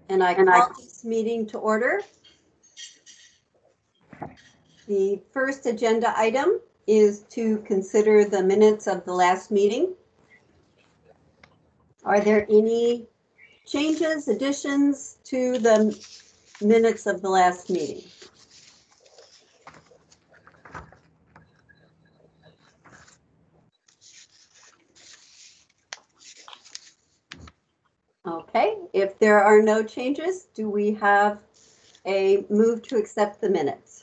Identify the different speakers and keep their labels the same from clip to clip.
Speaker 1: And I call this meeting to order. The first agenda item is to consider the minutes of the last meeting. Are there any changes, additions to the minutes of the last meeting? Okay, if there are no changes, do we have a move to accept the minutes?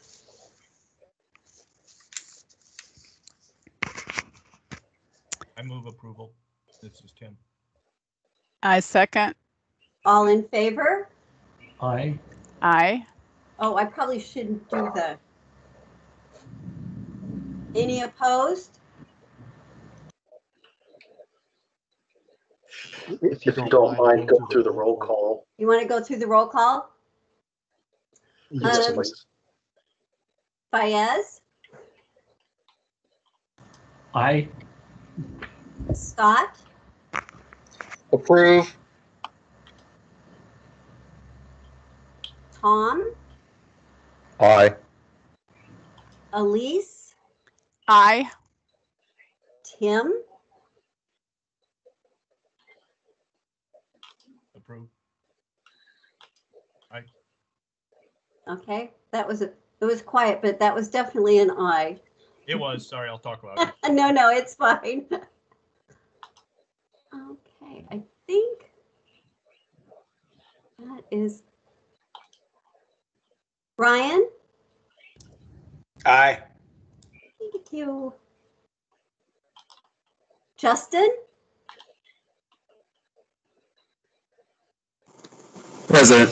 Speaker 2: I move approval. This is Tim.
Speaker 3: I second.
Speaker 1: All in favor?
Speaker 4: Aye.
Speaker 3: Aye.
Speaker 1: Oh, I probably shouldn't do the. Any opposed?
Speaker 5: If you don't mind, go through the roll call.
Speaker 1: You want to go through the roll call?
Speaker 5: Yes, please.
Speaker 1: Fayez?
Speaker 4: Aye.
Speaker 1: Scott?
Speaker 5: Approve.
Speaker 1: Tom?
Speaker 5: Aye.
Speaker 1: Elise?
Speaker 3: Aye.
Speaker 1: Tim?
Speaker 2: Approve. Aye.
Speaker 1: Okay, that was it was quiet, but that was definitely an aye.
Speaker 2: It was. Sorry, I'll talk about it.
Speaker 1: No, it's fine. Okay, I think that is Brian.
Speaker 5: Aye.
Speaker 1: Thank you. Justin?
Speaker 5: Present.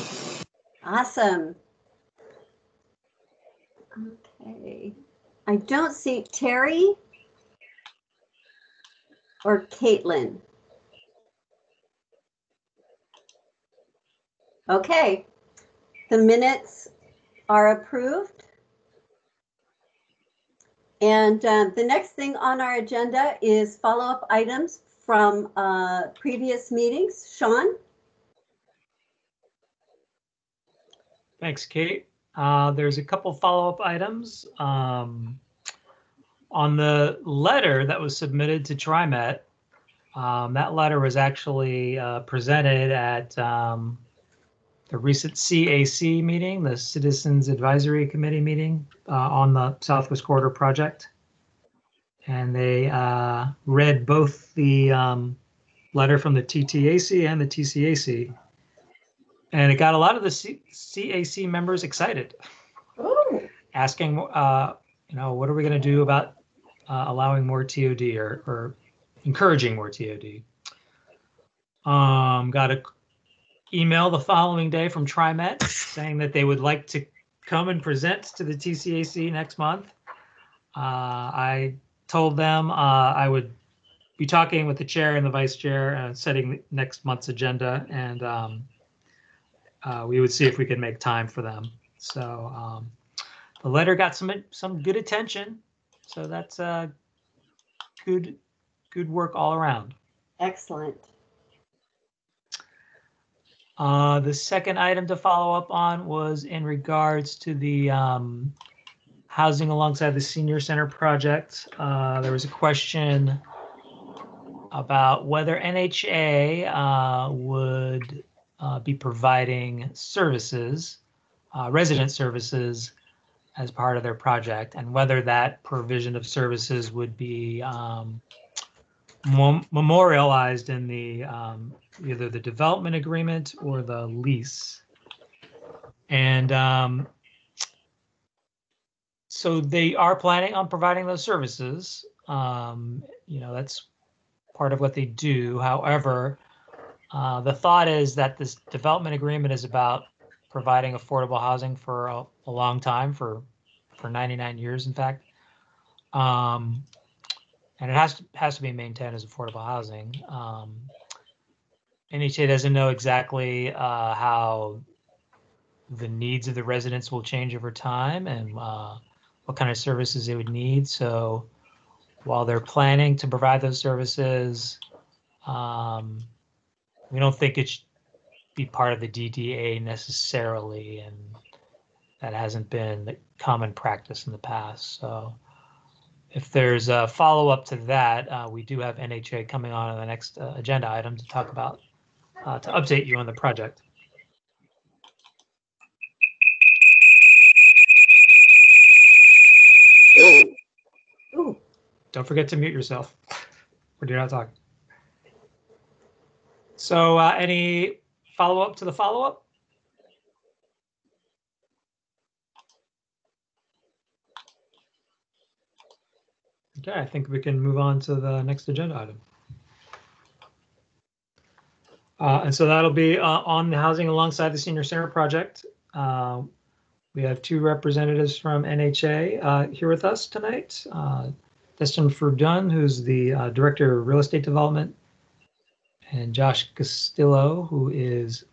Speaker 1: Awesome. Okay. I don't see Terry or Caitlin. Okay. The minutes are approved. And the next thing on our agenda is follow-up items from previous meetings. Sean?
Speaker 4: Thanks, Kate. There's a couple follow-up items. On the letter that was submitted to TriMet, that letter was actually presented at the recent CAC meeting, the Citizens Advisory Committee meeting on the Southwest Corridor project. And they read both the letter from the TTAC and the TCAC. And it got a lot of the CAC members excited, asking, what are we going to do about allowing more TOD or encouraging more TOD? Got an email the following day from TriMet saying that they would like to come and present to the TCAC next month. I told them I would be talking with the chair and the vice chair and setting next month's agenda, and we would see if we could make time for them. So the letter got some good attention. So that's good work all around.
Speaker 1: Excellent.
Speaker 4: The second item to follow up on was in regards to the housing alongside the senior center project. There was a question about whether NHA would be providing services, resident services, as part of their project, and whether that provision of services would be memorialized in the either the development agreement or the lease. And so they are planning on providing those services. That's part of what they do. However, the thought is that this development agreement is about providing affordable housing for a long time, for 99 years, in fact. And it has to be maintained as affordable housing. NHA doesn't know exactly how the needs of the residents will change over time and what kind of services they would need. So while they're planning to provide those services, we don't think it be part of the DDA necessarily, and that hasn't been the common practice in the past. So if there's a follow-up to that, we do have NHA coming on in the next agenda item to talk about, to update you on the project.
Speaker 1: Ooh,
Speaker 4: Don't forget to mute yourself when you're not talking. So any follow-up to the follow-up? Okay, I think we can move on to the next agenda item. And so that'll be on the Housing Alongside the Senior Center project. We have two representatives from NHA here with us tonight. Destin Furdun, who's the Director of Real Estate Development, and Josh Castillo, who is,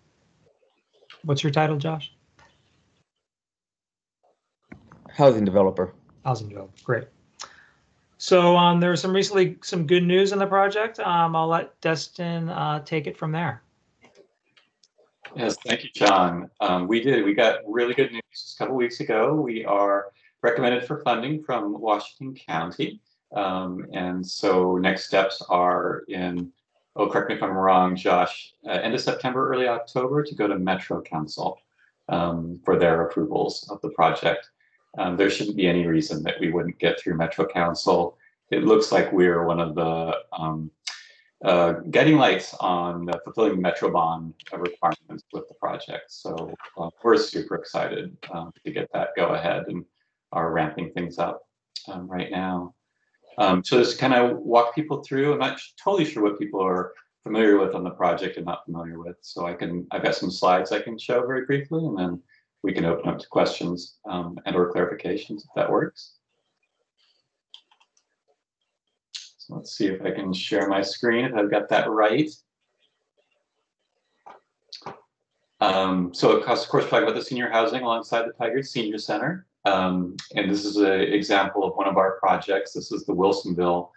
Speaker 4: what's your title, Josh?
Speaker 6: Housing developer.
Speaker 4: Housing developer, great. So there was recently some good news in the project. I'll let Destin take it from there.
Speaker 7: Yes, thank you, John. We got really good news a couple weeks ago. We are recommended for funding from Washington County. And so next steps are in, oh, correct me if I'm wrong, Josh, end of September, early October to go to Metro Council for their approvals of the project. There shouldn't be any reason that we wouldn't get through Metro Council. It looks like we're one of the guiding lights on fulfilling Metro bond requirements with the project. So we're super excited to get that go ahead and are ramping things up right now. So just kind of walk people through. I'm not totally sure what people are familiar with on the project and not familiar with. So I've got some slides I can show very briefly, and then we can open up to questions and or clarifications if that works. So let's see if I can share my screen, if I've got that right. So of course, talking about the senior housing alongside the Tigard Senior Center. And this is an example of one of our projects. This is the Wilsonville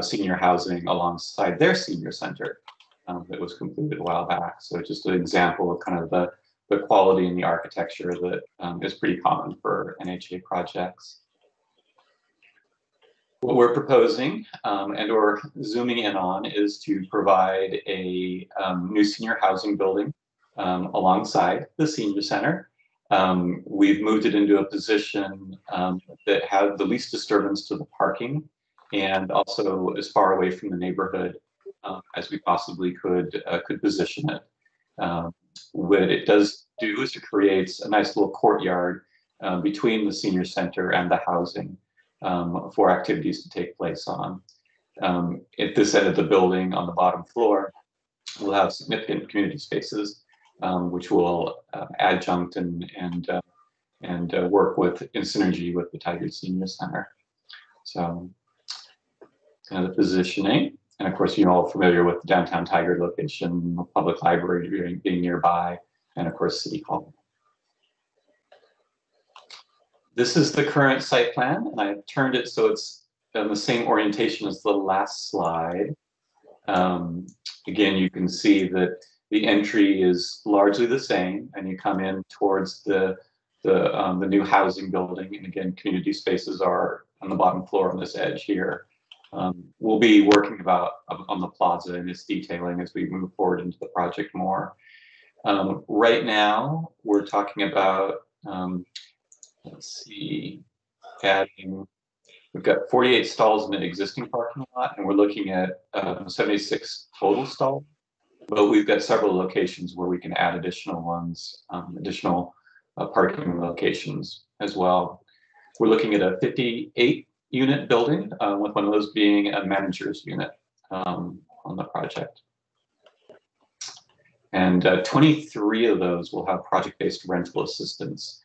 Speaker 7: senior housing alongside their senior center that was completed a while back. So just an example of kind of the quality and the architecture that is pretty common for NHA projects. What we're proposing and or zooming in on is to provide a new senior housing building alongside the senior center. We've moved it into a position that had the least disturbance to the parking and also as far away from the neighborhood as we possibly could position it. What it does do is it creates a nice little courtyard between the senior center and the housing for activities to take place on. At this end of the building on the bottom floor, we'll have significant community spaces which will adjunct and work with in synergy with the Tigard Senior Center. So kind of the positioning. And of course, you're all familiar with the downtown Tigard location, public library being nearby, and of course, City Hall. This is the current site plan, and I've turned it so it's on the same orientation as the last slide. Again, you can see that the entry is largely the same, and you come in towards the new housing building. And again, community spaces are on the bottom floor on this edge here. We'll be working on the plaza and its detailing as we move forward into the project more. Right now, we're talking about, let's see, we've got 48 stalls in an existing parking lot, and we're looking at 76 total stalls. But we've got several locations where we can add additional ones, additional parking locations as well. We're looking at a 58-unit building, with one of those being a manager's unit on the project. And 23 of those will have project-based rental assistance.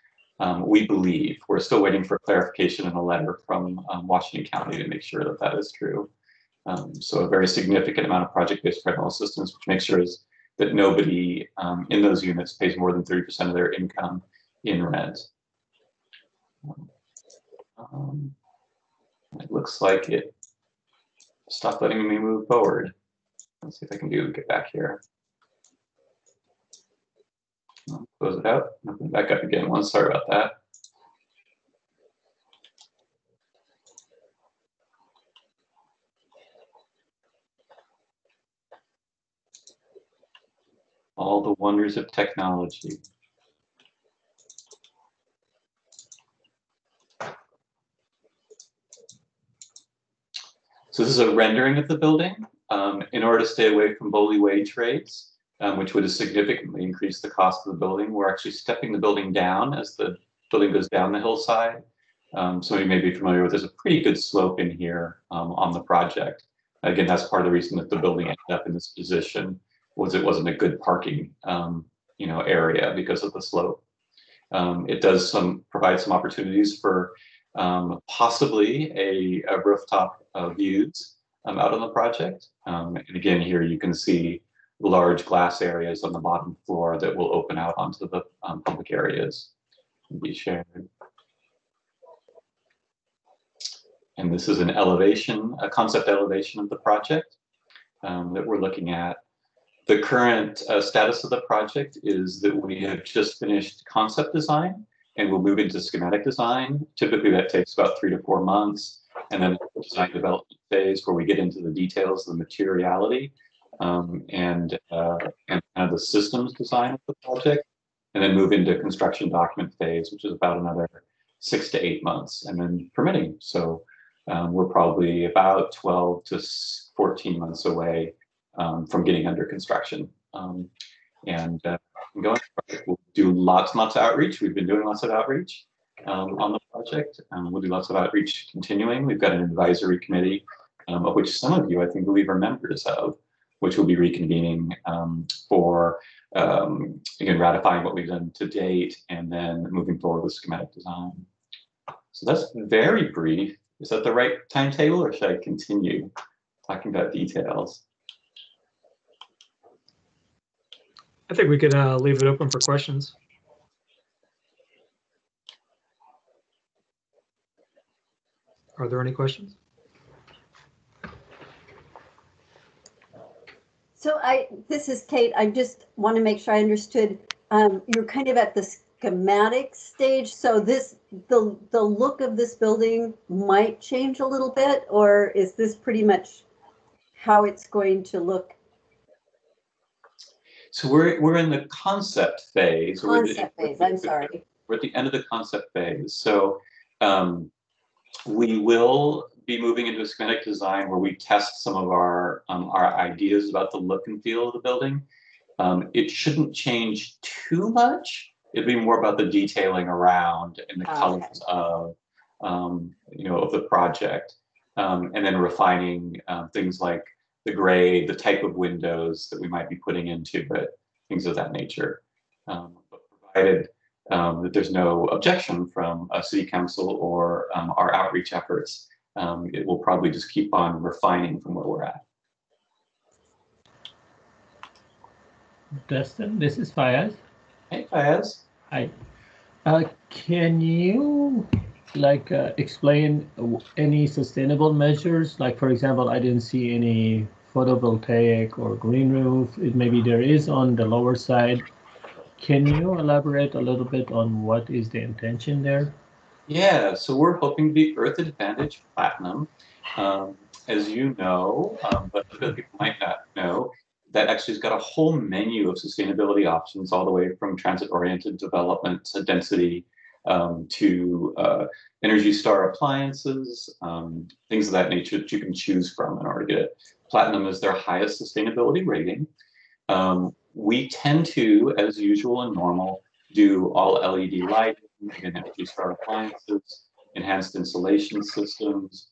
Speaker 7: We believe. We're still waiting for clarification in a letter from Washington County to make sure that that is true. So a very significant amount of project-based rental assistance, which makes sure that nobody in those units pays more than 30% of their income in rent. It looks like it stopped letting me move forward. Let's see if I can get back here. Close it out. Back up again once. Sorry about that. All the wonders of technology. So this is a rendering of the building. In order to stay away from bully wage rates, which would have significantly increased the cost of the building, we're actually stepping the building down as the building goes down the hillside. Some of you may be familiar with, there's a pretty good slope in here on the project. Again, that's part of the reason that the building ended up in this position, was it wasn't a good parking area because of the slope. It does provide some opportunities for possibly a rooftop views out on the project. And again, here you can see large glass areas on the bottom floor that will open out onto the public areas and be shared. And this is an elevation, a concept elevation of the project that we're looking at. The current status of the project is that we have just finished concept design and we'll move into schematic design. Typically that takes about 3 to 4 months. And then the design development phase where we get into the details of the materiality and kind of the systems design of the project. And then move into construction document phase, which is about another 6 to 8 months, and then permitting. So we're probably about 12 to 14 months away from getting under construction. We'll do lots and lots of outreach. We've been doing lots of outreach on the project. We'll do lots of outreach continuing. We've got an advisory committee, of which some of you, I think, believe are members of, which will be reconvening for, again, ratifying what we've done to date and then moving forward with schematic design. So that's very brief. Is that the right timetable, or should I continue talking about details?
Speaker 4: I think we could leave it open for questions. Are there any questions?
Speaker 1: So this is Kate. I just want to make sure I understood. You're kind of at the schematic stage. So the look of this building might change a little bit, or is this pretty much how it's going to look?
Speaker 7: So we're in the concept phase.
Speaker 1: Concept phase, I'm sorry.
Speaker 7: We're at the end of the concept phase. So we will be moving into a schematic design where we test some of our ideas about the look and feel of the building. It shouldn't change too much. It'd be more about the detailing around and the colors of of the project, and then refining things like the grade, the type of windows that we might be putting into it, things of that nature. But provided that there's no objection from a city council or our outreach efforts, it will probably just keep on refining from where we're at.
Speaker 8: Dustin, this is Fayez.
Speaker 7: Hey, Fayez.
Speaker 8: Hi. Can you explain any sustainable measures? Like, for example, I didn't see any photovoltaic or green roof. Maybe there is on the lower side. Can you elaborate a little bit on what is the intention there?
Speaker 7: Yeah, so we're hoping to be Earth Advantage Platinum. As you know, but other people might not know, that actually has got a whole menu of sustainability options, all the way from transit-oriented development to density to Energy Star appliances, things of that nature that you can choose from in order to get it. Platinum is their highest sustainability rating. We tend to, as usual and normal, do all LED lighting, again, Energy Star appliances, enhanced insulation systems.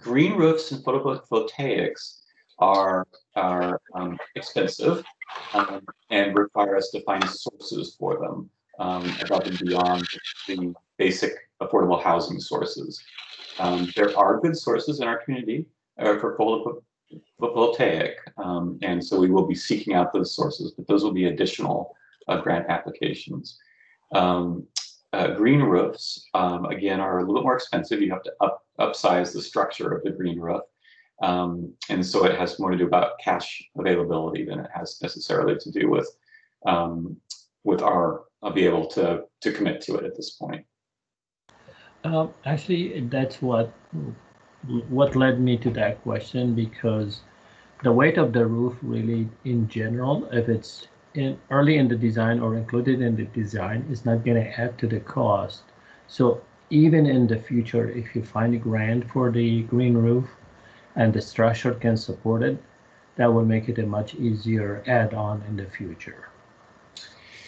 Speaker 7: Green roofs and photovoltaics are expensive and require us to find sources for them above and beyond the basic affordable housing sources. There are good sources in our community for photovoltaic, and so we will be seeking out those sources, but those will be additional grant applications. Green roofs, again, are a little bit more expensive. You have to upsize the structure of the green roof. And so it has more to do about cash availability than it has necessarily to do with I'll be able to commit to it at this point.
Speaker 8: Actually, that's what led me to that question, because the weight of the roof really, in general, if it's early in the design or included in the design, is not going to add to the cost. So even in the future, if you find a grant for the green roof and the structure can support it, that will make it a much easier add-on in the future.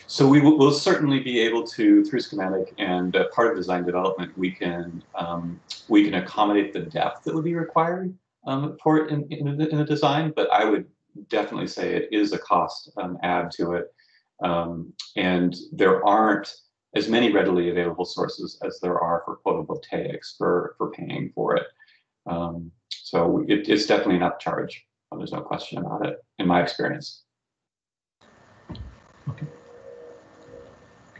Speaker 7: So we'll certainly be able to, through schematic and part of design development, we can accommodate the depth that would be required for it in the design. But I would definitely say it is a cost add to it, and there aren't as many readily available sources as there are for photovoltaics for paying for it. So it's definitely an upcharge. There's no question about it, in my experience.
Speaker 8: Okay.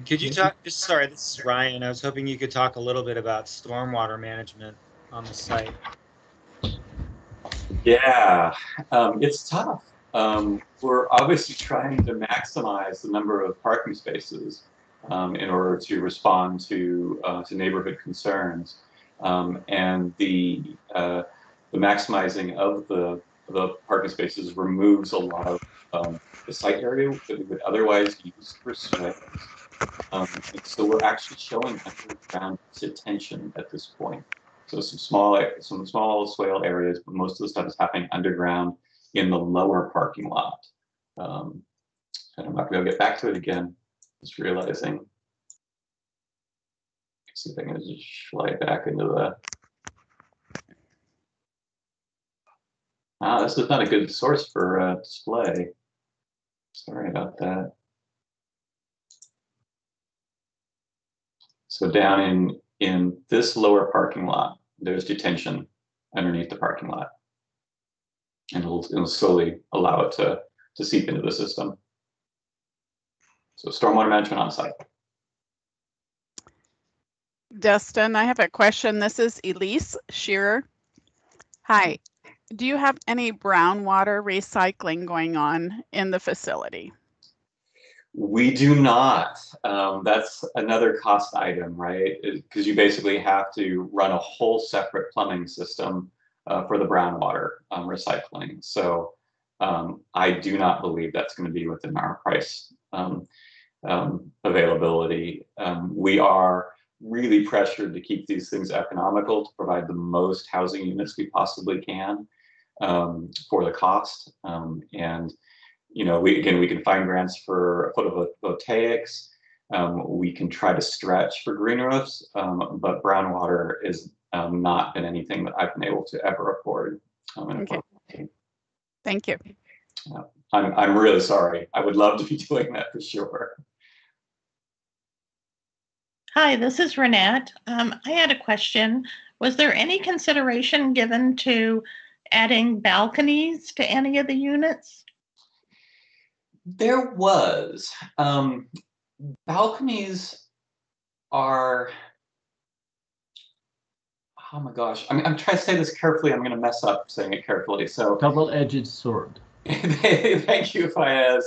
Speaker 9: Could you talk, sorry, this is Ryan. I was hoping you could talk a little bit about stormwater management on the site.
Speaker 7: Yeah, it's tough. We're obviously trying to maximize the number of parking spaces in order to respond to neighborhood concerns, and the maximizing of the parking spaces removes a lot of the site area that we would otherwise use for swales. So we're actually showing underground detention at this point. So some small swale areas, but most of the stuff is happening underground in the lower parking lot. And I'm not going to get back to it again. Just realizing. See if I can just slide back into the. This is not a good source for display. Sorry about that. So down in this lower parking lot, there's detention underneath the parking lot, and it'll slowly allow it to seep into the system. So stormwater management on site.
Speaker 3: Dustin, I have a question. This is Elise Shearer. Hi. Do you have any brown water recycling going on in the facility?
Speaker 7: We do not. That's another cost item, right? Because you basically have to run a whole separate plumbing system for the brown water recycling. So I do not believe that's going to be within our price availability. We are really pressured to keep these things economical, to provide the most housing units we possibly can for the cost. And you know, we can find grants for photovoltaics. We can try to stretch for green roofs, but brown water is not been anything that I've been able to ever afford.
Speaker 3: Okay. Thank you.
Speaker 7: I'm really sorry. I would love to be doing that for sure.
Speaker 10: Hi, this is Renette. I had a question. Was there any consideration given to adding balconies to any of the units?
Speaker 7: There was. Balconies are, oh my gosh. I'm trying to say this carefully. I'm going to mess up saying it carefully. So
Speaker 8: double-edged sword.
Speaker 7: Thank you, Fayez.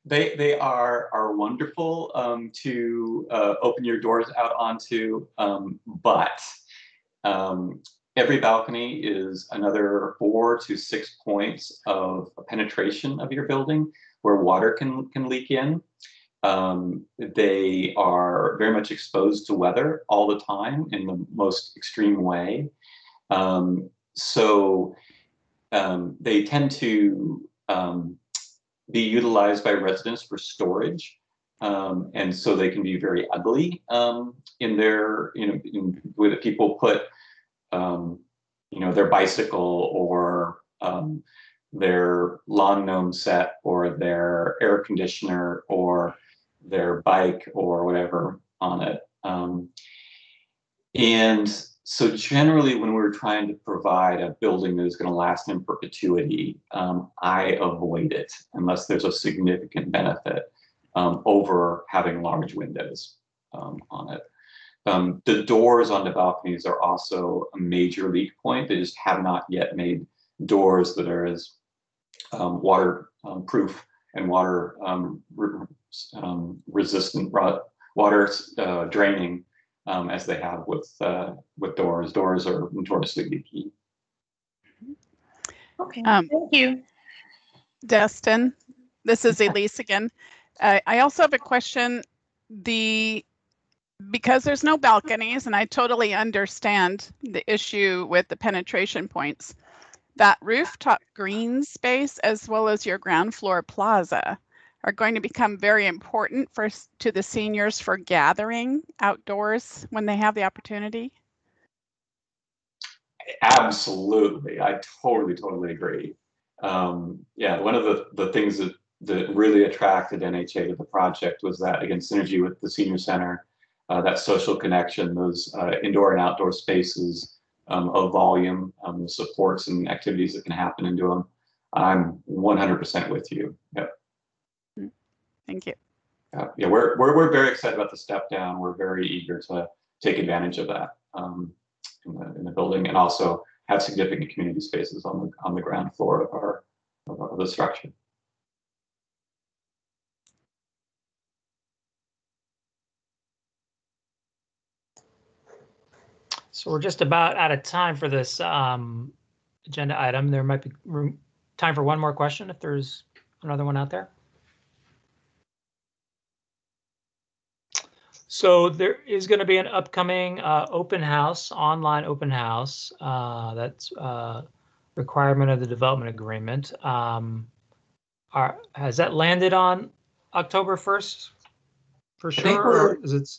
Speaker 7: They are wonderful to open your doors out onto, but every balcony is another 4 to 6 points of penetration of your building where water can leak in. They are very much exposed to weather all the time in the most extreme way. So they tend to be utilized by residents for storage. And so they can be very ugly in their, in the way that people put their bicycle or their lawn gnome set or their air conditioner or their bike or whatever on it. And so generally when we're trying to provide a building that is going to last in perpetuity, I avoid it unless there's a significant benefit over having large windows on it. The doors on the balconies are also a major leak point. They just have not yet made doors that are as waterproof and water resistant water draining as they have with doors. Doors are notoriously leaky.
Speaker 10: Okay, thank you.
Speaker 3: Destin, this is Elise again. I also have a question. Because there's no balconies, and I totally understand the issue with the penetration points, that rooftop green space as well as your ground floor plaza are going to become very important to the seniors for gathering outdoors when they have the opportunity.
Speaker 7: Absolutely, I totally agree. Yeah, one of the things that really attracted NHA to the project was that, again, synergy with the senior center, that social connection, those indoor and outdoor spaces of volume, the supports and activities that can happen into them. I'm 100% with you. Yep.
Speaker 3: Thank you.
Speaker 7: Yeah, we're very excited about the step down. We're very eager to take advantage of that in the building, and also have significant community spaces on the ground floor of the structure.
Speaker 4: So we're just about out of time for this agenda item. There might be time for one more question if there's another one out there. So there is going to be an upcoming open house, online open house. That's requirement of the development agreement. Has that landed on October 1st for sure? Or is it?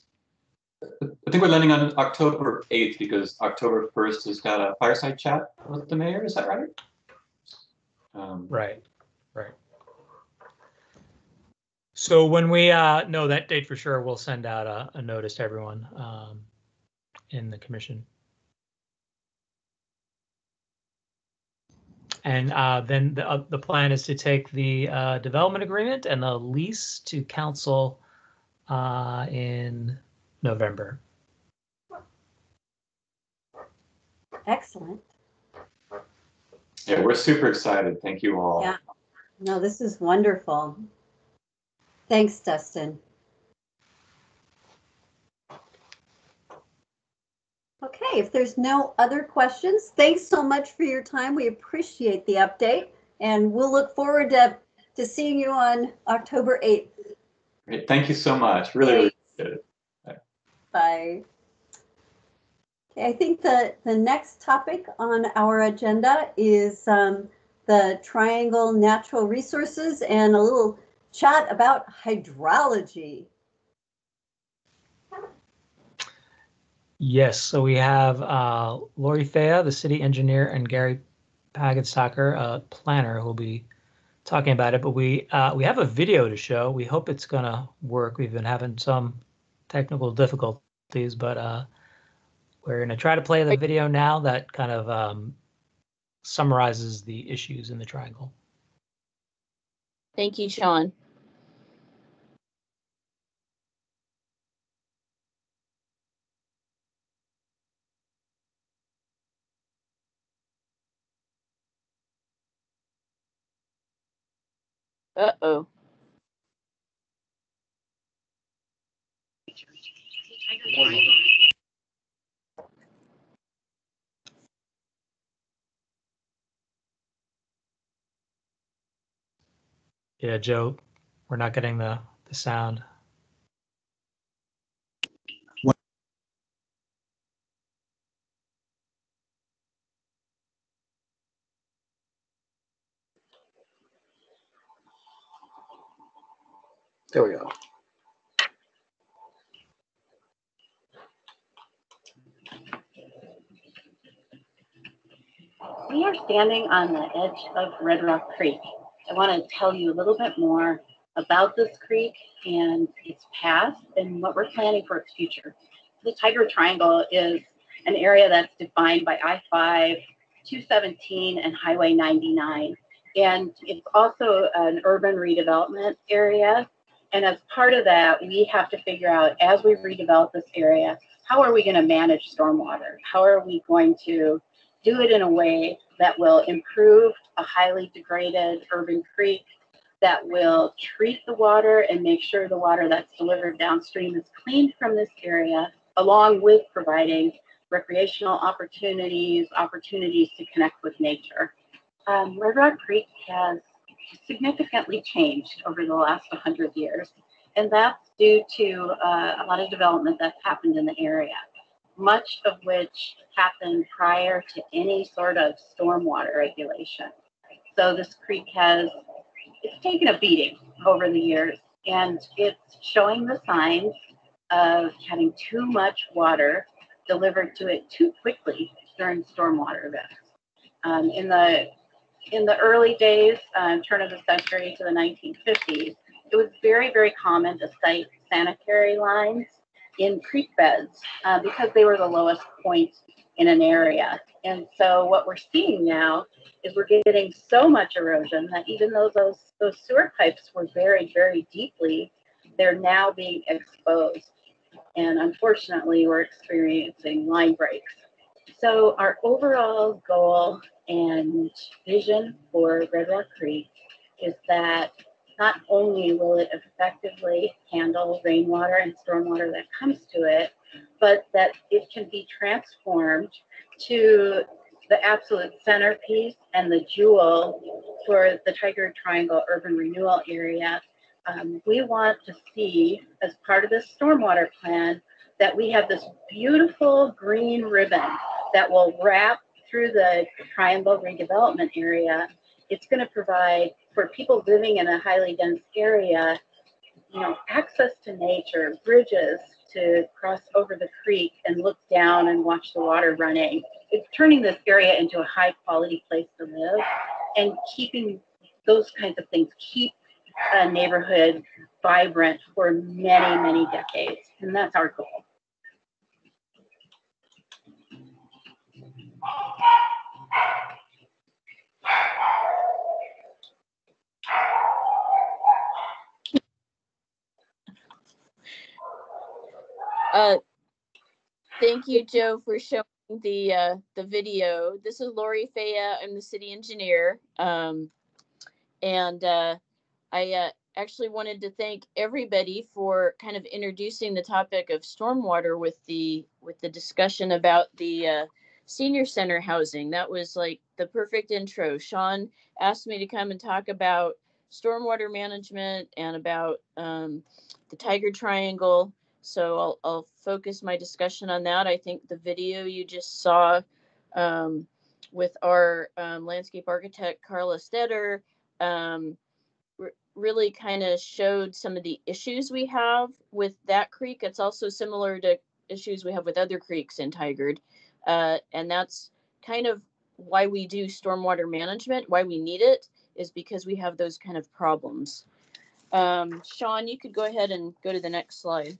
Speaker 7: I think we're landing on October 8th because October 1st has got a fireside chat with the mayor. Is that right?
Speaker 4: Right. So when we know that date for sure, we'll send out a notice to everyone in the commission. And then the plan is to take the development agreement and the lease to council in November.
Speaker 1: Excellent.
Speaker 7: Yeah, we're super excited. Thank you all.
Speaker 1: Yeah. No, this is wonderful. Thanks, Dustin. Okay, if there's no other questions, thanks so much for your time. We appreciate the update, and we'll look forward to seeing you on October 8th.
Speaker 7: Great. Thank you so much. Really appreciate it.
Speaker 1: Bye. Okay, I think the next topic on our agenda is the Triangle Natural Resources and a little chat about hydrology.
Speaker 4: Yes, so we have Lori Thea, the city engineer, and Gary Pagenstocker, a planner, who will be talking about it. But we have a video to show. We hope it's gonna work. We've been having some technical difficulties, but we're gonna try to play the video now that kind of summarizes the issues in the triangle.
Speaker 11: Thank you, Sean. Uh-oh.
Speaker 4: Yeah, Joe, we're not getting the sound.
Speaker 5: There we go.
Speaker 12: We are standing on the edge of Red Rock Creek. I want to tell you a little bit more about this creek and its past and what we're planning for its future. The Tigard Triangle is an area that's defined by I-5, 217, and Highway 99. And it's also an urban redevelopment area. And as part of that, we have to figure out, as we redevelop this area, how are we going to manage stormwater? How are we going to do it in a way that will improve a highly degraded urban creek that will treat the water and make sure the water that's delivered downstream is cleaned from this area, along with providing recreational opportunities to connect with nature. Red Rock Creek has significantly changed over the last 100 years, and that's due to a lot of development that's happened in the area, much of which happened prior to any sort of stormwater regulation. So this creek it's taken a beating over the years, and it's showing the signs of having too much water delivered to it too quickly during stormwater events. In the early days, turn of the century to the 1950s, it was very, very common to cite sanitary lines in creek beds because they were the lowest point in an area. And so what we're seeing now is we're getting so much erosion that even though those sewer pipes were buried very deeply, they're now being exposed. And unfortunately, we're experiencing line breaks. So our overall goal and vision for Red Rock Creek is that not only will it effectively handle rainwater and stormwater that comes to it, but that it can be transformed to the absolute centerpiece and the jewel for the Tigard Triangle Urban Renewal Area. We want to see, as part of this stormwater plan, that we have this beautiful green ribbon that will wrap through the Triangle redevelopment area. It's going to provide, for people living in a highly dense area, access to nature, bridges to cross over the creek and look down and watch the water running. It's turning this area into a high quality place to live, and keeping those kinds of things keep a neighborhood vibrant for many, many decades. And that's our goal.
Speaker 11: Thank you, Joe, for showing the video. This is Lori Faya. I'm the city engineer, and I actually wanted to thank everybody for kind of introducing the topic of stormwater with the discussion about the senior center housing. That was like the perfect intro. Sean asked me to come and talk about stormwater management and about the Tigard Triangle. So I'll focus my discussion on that. I think the video you just saw with our landscape architect, Carla Stetter, really kind of showed some of the issues we have with that creek. It's also similar to issues we have with other creeks in Tigard. And that's kind of why we do stormwater management, why we need it, is because we have those kind of problems. Sean, you could go ahead and go to the next slide.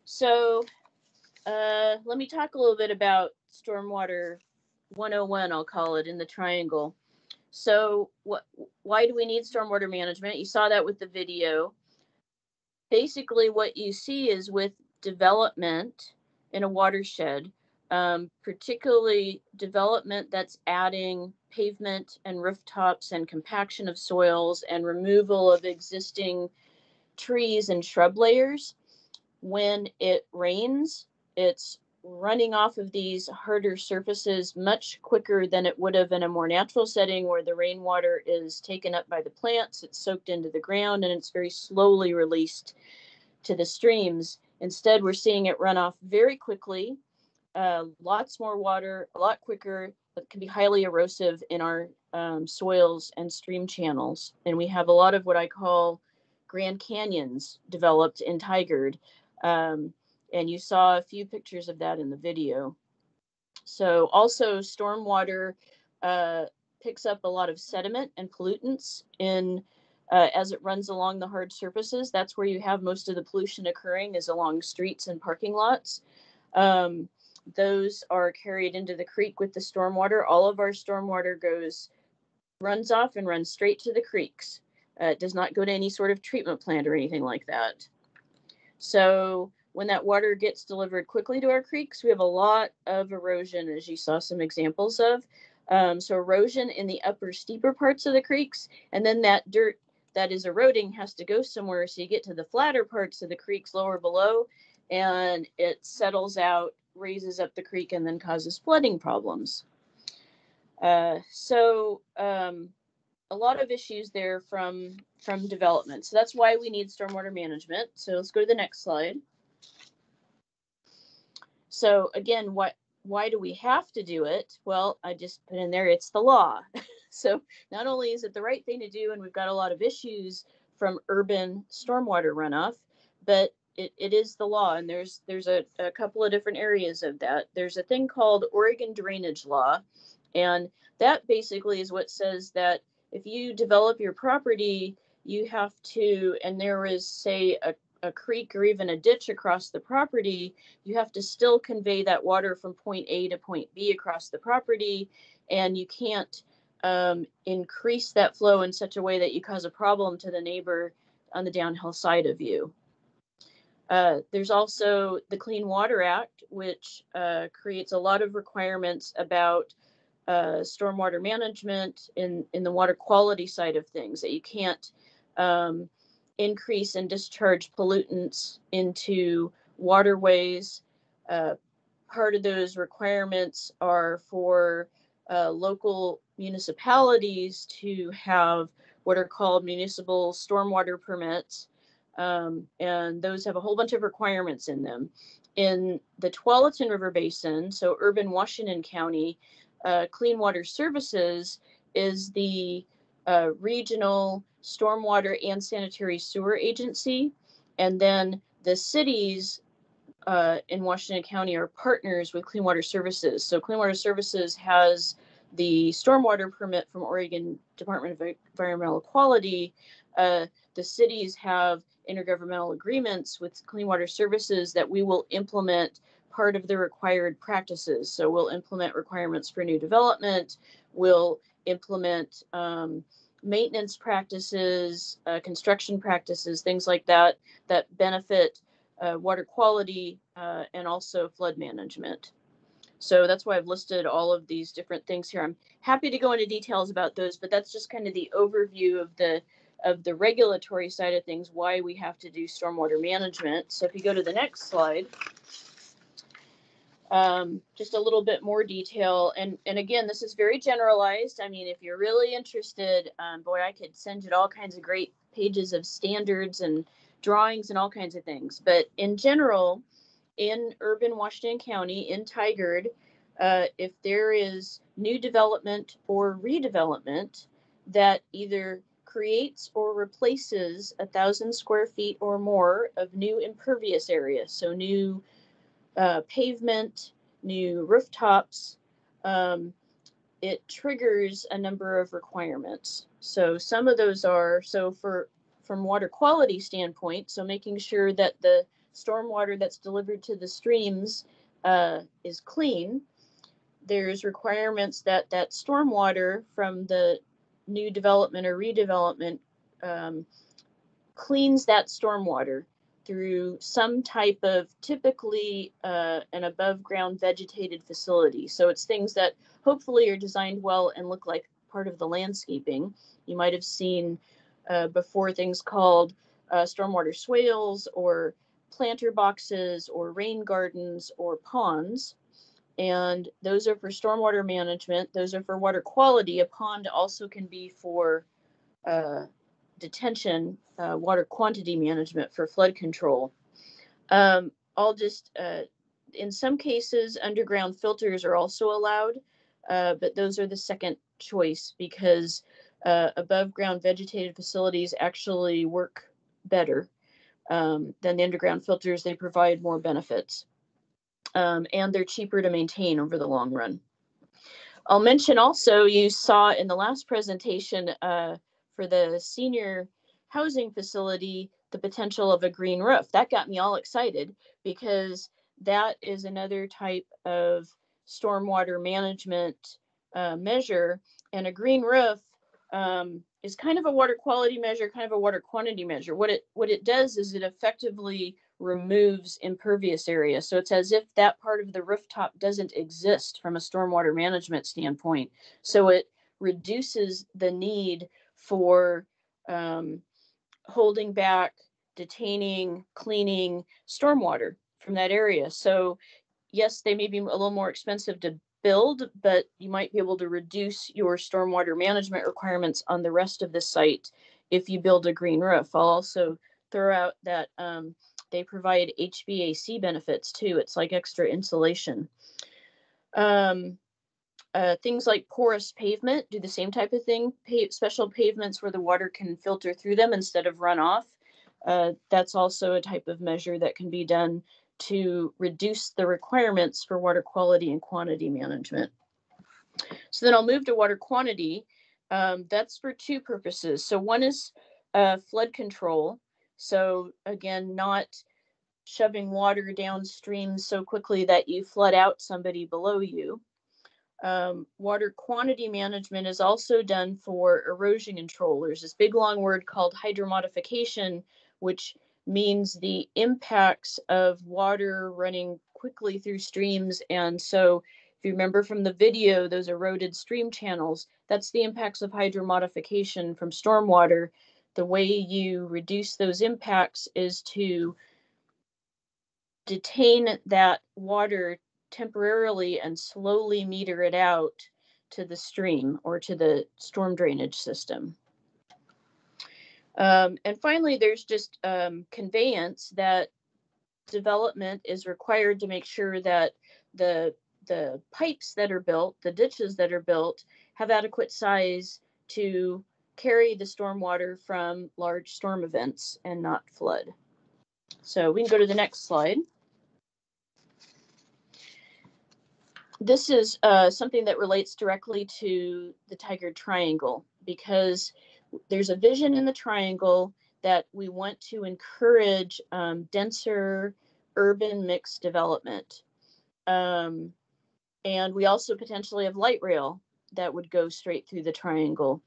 Speaker 11: So let me talk a little bit about Stormwater 101, I'll call it, in the Triangle. So why do we need stormwater management? You saw that with the video. Basically, what you see is with development in a watershed, particularly development that's adding pavement and rooftops and compaction of soils and removal of existing trees and shrub layers. When it rains, it's running off of these harder surfaces much quicker than it would have in a more natural setting where the rainwater is taken up by the plants, it's soaked into the ground, and it's very slowly released to the streams. Instead, we're seeing it run off very quickly, lots more water, a lot quicker, but can be highly erosive in our soils and stream channels. And we have a lot of what I call Grand Canyons developed in Tigard. And you saw a few pictures of that in the video. So also stormwater picks up a lot of sediment and pollutants in as it runs along the hard surfaces. That's where you have most of the pollution occurring, is along streets and parking lots. Those are carried into the creek with the stormwater. All of our stormwater runs off and runs straight to the creeks. It does not go to any sort of treatment plant or anything like that. So when that water gets delivered quickly to our creeks, we have a lot of erosion, as you saw some examples of. So erosion in the upper steeper parts of the creeks, and then that dirt that is eroding has to go somewhere. So you get to the flatter parts of the creeks lower below, and it settles out, raises up the creek, and then causes flooding problems. A lot of issues there from development. So that's why we need stormwater management. So let's go to the next slide. So again, why do we have to do it? Well, I just put in there, it's the law. So not only is it the right thing to do, and we've got a lot of issues from urban stormwater runoff, but it is the law. And there's a couple of different areas of that. There's a thing called Oregon drainage law. And that basically is what says that if you develop your property, you have to, and there is, say, a creek or even a ditch across the property, you have to still convey that water from point A to point B across the property, and you can't increase that flow in such a way that you cause a problem to the neighbor on the downhill side of you. There's also the Clean Water Act, which creates a lot of requirements about stormwater management in the water quality side of things, that you can't increase and discharge pollutants into waterways. Part of those requirements are for local municipalities to have what are called municipal stormwater permits. And those have a whole bunch of requirements in them. In the Tualatin River Basin, so urban Washington County, Clean Water Services is the regional stormwater and sanitary sewer agency. And then the cities in Washington County are partners with Clean Water Services. So Clean Water Services has the stormwater permit from Oregon Department of Environmental Quality. The cities have intergovernmental agreements with Clean Water Services that we will implement part of the required practices. So we'll implement requirements for new development, we'll implement maintenance practices, construction practices, things like that, that benefit water quality and also flood management. So that's why I've listed all of these different things here. I'm happy to go into details about those, but that's just kind of the overview of the regulatory side of things, why we have to do stormwater management. So if you go to the next slide, just a little bit more detail. And again, this is very generalized. I mean, if you're really interested, boy, I could send you all kinds of great pages of standards and drawings and all kinds of things. But in general, in urban Washington County, in Tigard, if there is new development or redevelopment that either creates or replaces 1,000 square feet or more of new impervious area, so new pavement, new rooftops, it triggers a number of requirements. So some of those are, from water quality standpoint, so making sure that the stormwater that's delivered to the streams is clean. There's requirements that stormwater from the new development or redevelopment cleans that stormwater through some type of, typically an above ground vegetated facility. So it's things that hopefully are designed well and look like part of the landscaping. You might have seen before things called stormwater swales or planter boxes or rain gardens or ponds. And those are for stormwater management. Those are for water quality. A pond also can be for detention, water quantity management, for flood control. I'll just, in some cases, underground filters are also allowed, but those are the second choice because above ground vegetated facilities actually work better than the underground filters. They provide more benefits. And they're cheaper to maintain over the long run. I'll mention also, you saw in the last presentation for the senior housing facility, the potential of a green roof. That got me all excited because that is another type of stormwater management measure. And a green roof is kind of a water quality measure, kind of a water quantity measure. What it does is it effectively removes impervious area. So it's as if that part of the rooftop doesn't exist from a stormwater management standpoint. So it reduces the need for holding back, detaining, cleaning stormwater from that area. So yes, they may be a little more expensive to build, but you might be able to reduce your stormwater management requirements on the rest of the site if you build a green roof. I'll also throw out that they provide HVAC benefits too. It's like extra insulation. Things like porous pavement do the same type of thing. Special pavements where the water can filter through them instead of run off. That's also a type of measure that can be done to reduce the requirements for water quality and quantity management. So then I'll move to water quantity. That's for two purposes. So one is flood control. So again, not shoving water downstream so quickly that you flood out somebody below you. Water quantity management is also done for erosion control. There's this big long word called hydromodification, which means the impacts of water running quickly through streams. And so if you remember from the video, those eroded stream channels, that's the impacts of hydromodification from stormwater. The way you reduce those impacts is to detain that water temporarily and slowly meter it out to the stream or to the storm drainage system. And finally, there's just conveyance that development is required to make sure that the pipes that are built, the ditches that are built, have adequate size to carry the stormwater from large storm events and not flood. So we can go to the next slide. This is something that relates directly to the Tigard triangle, because there's a vision in the triangle that we want to encourage denser urban mixed development. And we also potentially have light rail that would go straight through the triangle.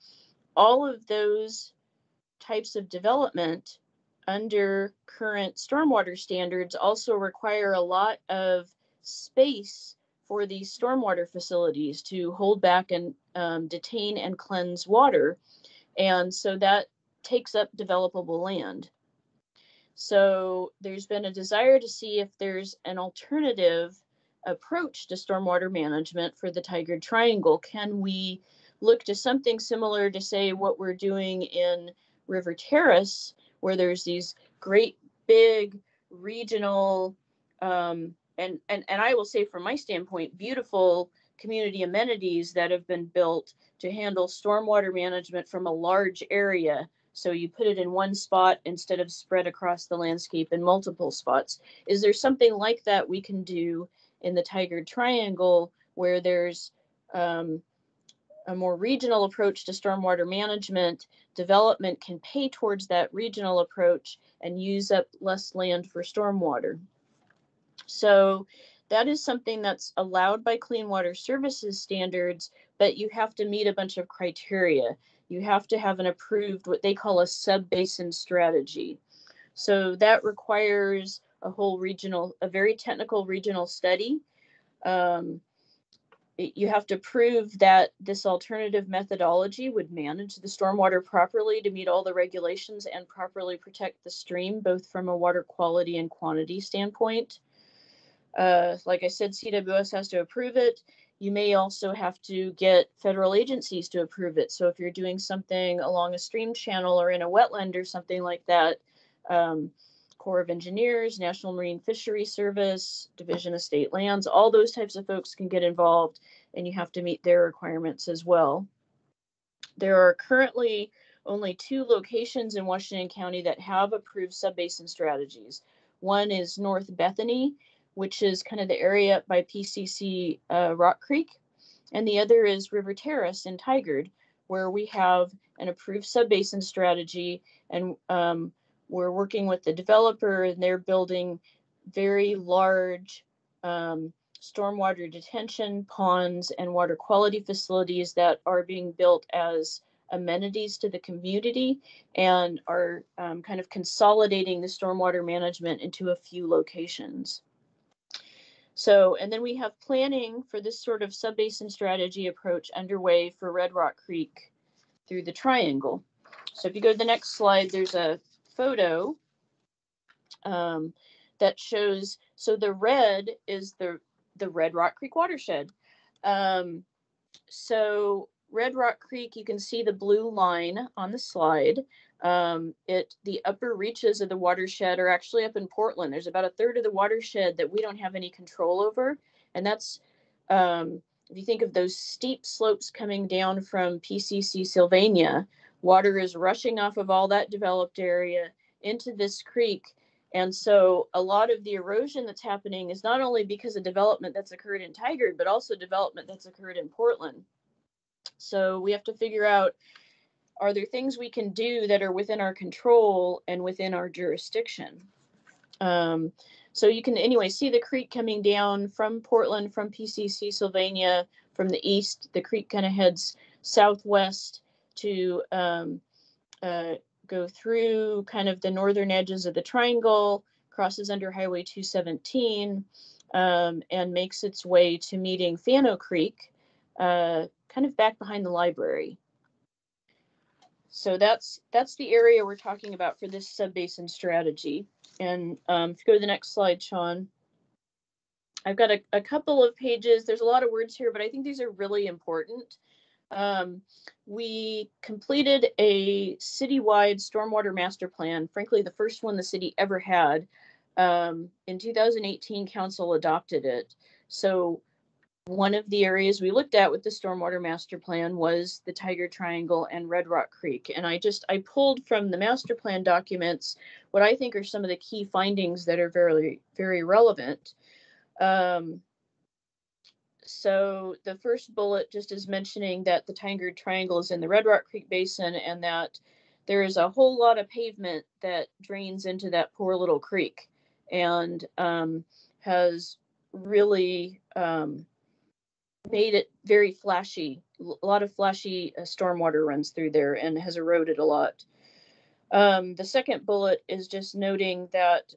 Speaker 11: All of those types of development under current stormwater standards also require a lot of space for these stormwater facilities to hold back and detain and cleanse water. And so that takes up developable land. So there's been a desire to see if there's an alternative approach to stormwater management for the Tigard Triangle. Can we look to something similar to, say, what we're doing in River Terrace, where there's these great big regional and I will say, from my standpoint, beautiful community amenities that have been built to handle stormwater management from a large area. So you put it in one spot instead of spread across the landscape in multiple spots. Is there something like that we can do in the Tigard Triangle, where there's a more regional approach to stormwater management? Development can pay towards that regional approach and use up less land for stormwater. So that is something that's allowed by Clean Water Services standards, but you have to meet a bunch of criteria. You have to have an approved, what they call a sub-basin strategy. So that requires a whole regional, a very technical regional study. You have to prove that this alternative methodology would manage the stormwater properly to meet all the regulations and properly protect the stream, both from a water quality and quantity standpoint. Like I said, CWS has to approve it. You may also have to get federal agencies to approve it. So if you're doing something along a stream channel or in a wetland or something like that, Corps of Engineers, National Marine Fisheries Service, Division of State Lands, all those types of folks can get involved, and you have to meet their requirements as well. There are currently only 2 locations in Washington County that have approved sub-basin strategies. One is North Bethany, which is kind of the area by PCC Rock Creek. And the other is River Terrace in Tigard, where we have an approved sub-basin strategy. And we're working with the developer, and they're building very large stormwater detention ponds and water quality facilities that are being built as amenities to the community and are kind of consolidating the stormwater management into a few locations. So, and then we have planning for this sort of sub-basin strategy approach underway for Red Rock Creek through the triangle. So if you go to the next slide, there's a photo that shows, so the red is the Red Rock Creek watershed. So Red Rock Creek, you can see the blue line on the slide. The upper reaches of the watershed are actually up in Portland. There's about a third of the watershed that we don't have any control over. And that's, if you think of those steep slopes coming down from PCC Sylvania, water is rushing off of all that developed area into this creek. And so a lot of the erosion that's happening is not only because of development that's occurred in Tigard, but also development that's occurred in Portland. So we have to figure out, are there things we can do that are within our control and within our jurisdiction? So you can anyway see the creek coming down from Portland, from PCC Sylvania, from the east. The creek kind of heads southwest to go through kind of the northern edges of the triangle, crosses under Highway 217, and makes its way to meeting Fano Creek, kind of back behind the library. So that's the area we're talking about for this sub-basin strategy. And if you go to the next slide, Sean, I've got a couple of pages. There's a lot of words here, but I think these are really important. We completed a citywide stormwater master plan, frankly, the first one the city ever had. In 2018, council adopted it. So one of the areas we looked at with the stormwater master plan was the Tigard Triangle and Red Rock Creek. And I pulled from the master plan documents what I think are some of the key findings that are very, very relevant. So the first bullet just is mentioning that the Tigard Triangle is in the Red Rock Creek Basin and that there is a whole lot of pavement that drains into that poor little creek and has really made it very flashy. A lot of flashy stormwater runs through there and has eroded a lot. The second bullet is just noting that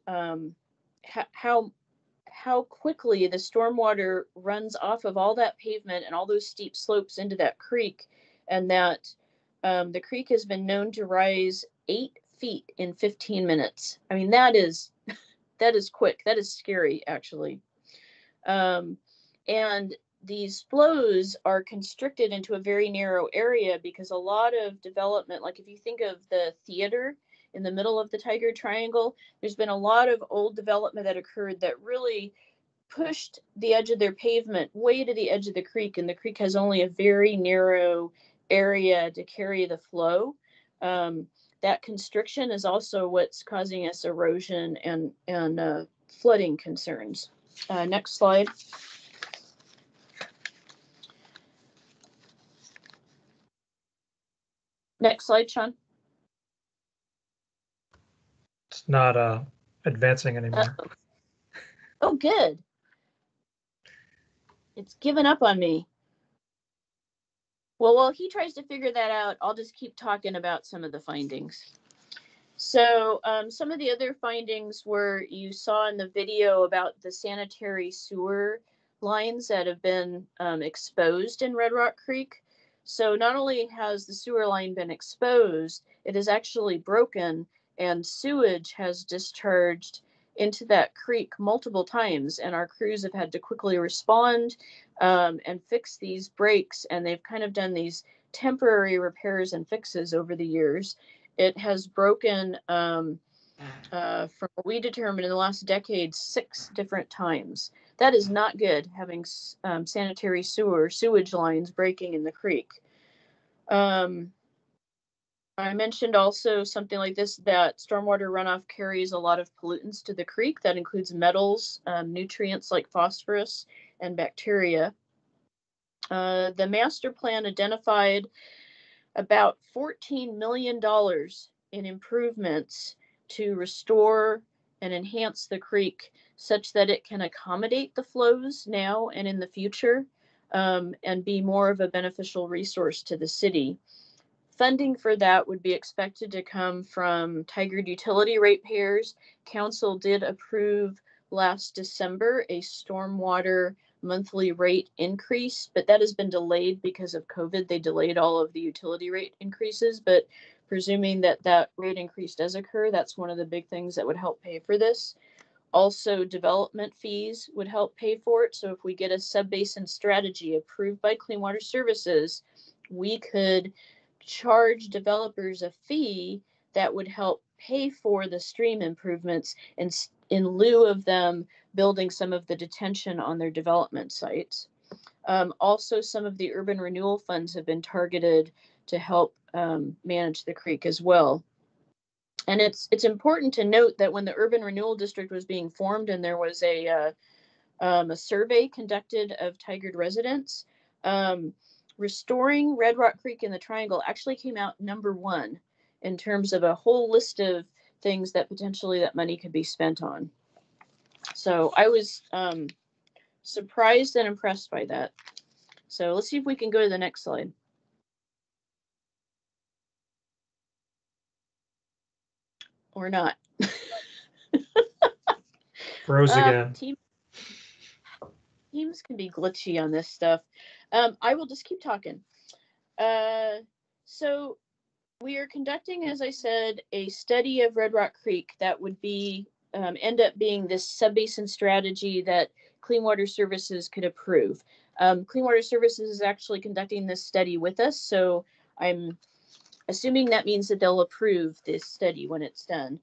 Speaker 11: how quickly the stormwater runs off of all that pavement and all those steep slopes into that creek, and that the creek has been known to rise 8 feet in 15 minutes. I mean, that is quick. That is scary, actually. And these flows are constricted into a very narrow area because a lot of development, like if you think of the theater in the middle of the Tigard Triangle, there's been a lot of old development that occurred that really pushed the edge of their pavement way to the edge of the creek, and the creek has only a very narrow area to carry the flow. That constriction is also what's causing us erosion and flooding concerns. Next slide. Next slide, Sean.
Speaker 4: It's not advancing anymore.
Speaker 11: Oh, good. It's given up on me. Well, while he tries to figure that out, I'll just keep talking about some of the findings. So some of the other findings were, you saw in the video about the sanitary sewer lines that have been exposed in Red Rock Creek. So not only has the sewer line been exposed, it is actually broken and sewage has discharged into that creek multiple times, and our crews have had to quickly respond and fix these breaks, and they've kind of done these temporary repairs and fixes over the years. It has broken from what we determined in the last decade 6 different times. That is not good, having sanitary sewage lines breaking in the creek. I mentioned also something like this, that stormwater runoff carries a lot of pollutants to the creek. That includes metals, nutrients like phosphorus, and bacteria. The master plan identified about $14 million in improvements to restore and enhance the creek such that it can accommodate the flows now and in the future, and be more of a beneficial resource to the city. Funding for that would be expected to come from Tigard utility ratepayers. Council did approve last December a stormwater monthly rate increase, but that has been delayed because of COVID. They delayed all of the utility rate increases, but presuming that that rate increase does occur, that's one of the big things that would help pay for this. Also, development fees would help pay for it. So if we get a sub-basin strategy approved by Clean Water Services, we could charge developers a fee that would help pay for the stream improvements in lieu of them building some of the detention on their development sites. Also, some of the urban renewal funds have been targeted to help manage the creek as well. And it's important to note that when the urban renewal district was being formed and there was a survey conducted of Tigard residents, restoring Red Rock Creek in the Triangle actually came out #1 in terms of a whole list of things that potentially that money could be spent on. So I was surprised and impressed by that. So let's see if we can go to the next slide. Or not.
Speaker 4: Froze again.
Speaker 11: Teams can be glitchy on this stuff. I will just keep talking. So we are conducting, as I said, a study of Red Rock Creek that would be end up being this sub-basin strategy that Clean Water Services could approve. Clean Water Services is actually conducting this study with us, so I'm assuming that means that they'll approve this study when it's done.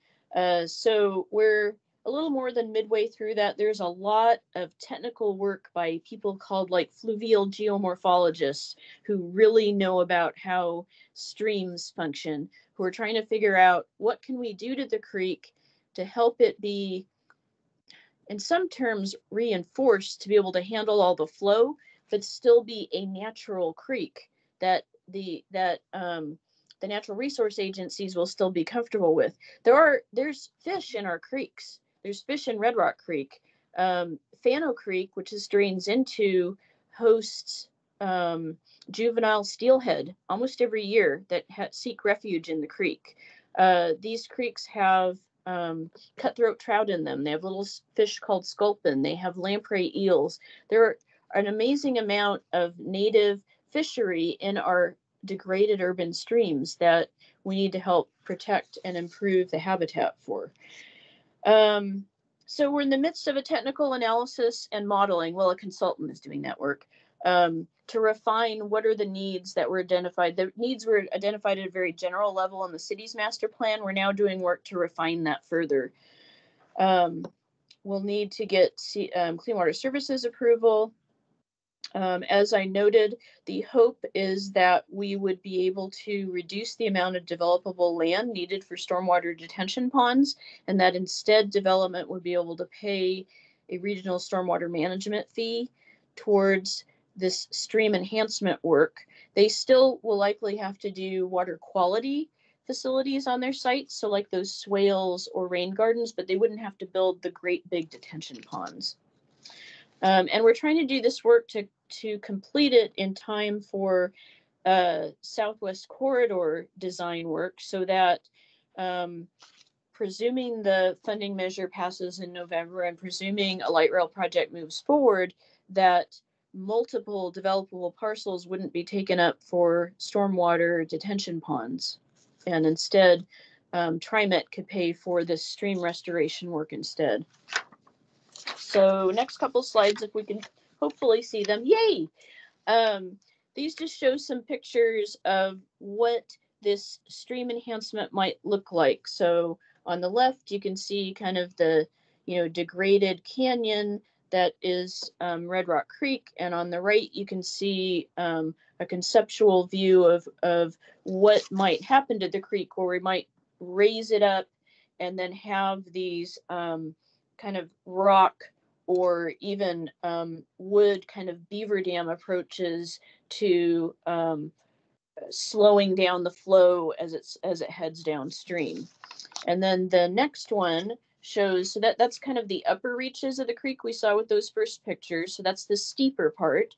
Speaker 11: So we're a little more than midway through that. There's a lot of technical work by people called like fluvial geomorphologists who really know about how streams function, who are trying to figure out what can we do to the creek to help it be, in some terms, reinforced to be able to handle all the flow, but still be a natural creek that the natural resource agencies will still be comfortable with. There's fish in our creeks. There's fish in Red Rock Creek. Fano Creek, which is drains into, hosts juvenile steelhead almost every year that seek refuge in the creek. These creeks have cutthroat trout in them. They have little fish called sculpin. They have lamprey eels. There are an amazing amount of native fishery in our degraded urban streams that we need to help protect and improve the habitat for. So we're in the midst of a technical analysis and modeling. Well, a consultant is doing that work to refine what are the needs that were identified. The needs were identified at a very general level in the city's master plan. We're now doing work to refine that further. We'll need to get Clean Water Services approval. As I noted, the hope is that we would be able to reduce the amount of developable land needed for stormwater detention ponds, and that instead development would be able to pay a regional stormwater management fee towards this stream enhancement work. They still will likely have to do water quality facilities on their sites, so like those swales or rain gardens, but they wouldn't have to build the great big detention ponds. And we're trying to do this work to complete it in time for Southwest Corridor design work, so that presuming the funding measure passes in November and presuming a light rail project moves forward, that multiple developable parcels wouldn't be taken up for stormwater detention ponds. And instead, TriMet could pay for this stream restoration work instead. So next couple slides, if we can hopefully see them. Yay! These just show some pictures of what this stream enhancement might look like. So on the left, you can see kind of the degraded canyon that is Red Rock Creek, and on the right, you can see a conceptual view of what might happen to the creek, where we might raise it up and then have these kind of rock or even wood kind of beaver dam approaches to slowing down the flow as it heads downstream. And then the next one shows, so that's kind of the upper reaches of the creek we saw with those first pictures. So that's the steeper part.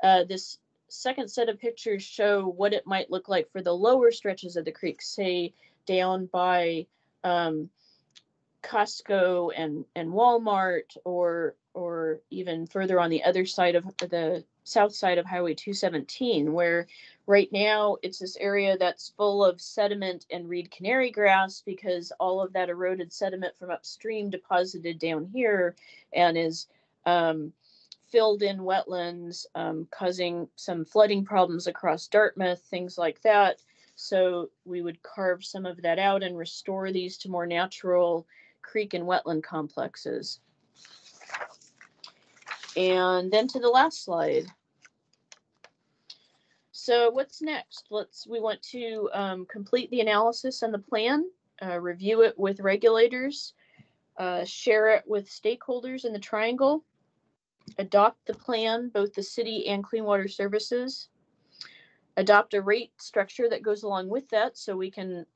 Speaker 11: This second set of pictures show what it might look like for the lower stretches of the creek, say down by Costco and Walmart, or even further on the other side of the south side of Highway 217, where right now it's this area that's full of sediment and reed canary grass because all of that eroded sediment from upstream deposited down here and is filled in wetlands, causing some flooding problems across Dartmouth, things like that. So we would carve some of that out and restore these to more natural creek and wetland complexes. And then to the last slide. So what's next? We want to complete the analysis and the plan, review it with regulators, share it with stakeholders in the triangle, adopt the plan, both the city and Clean Water Services, adopt a rate structure that goes along with that so we can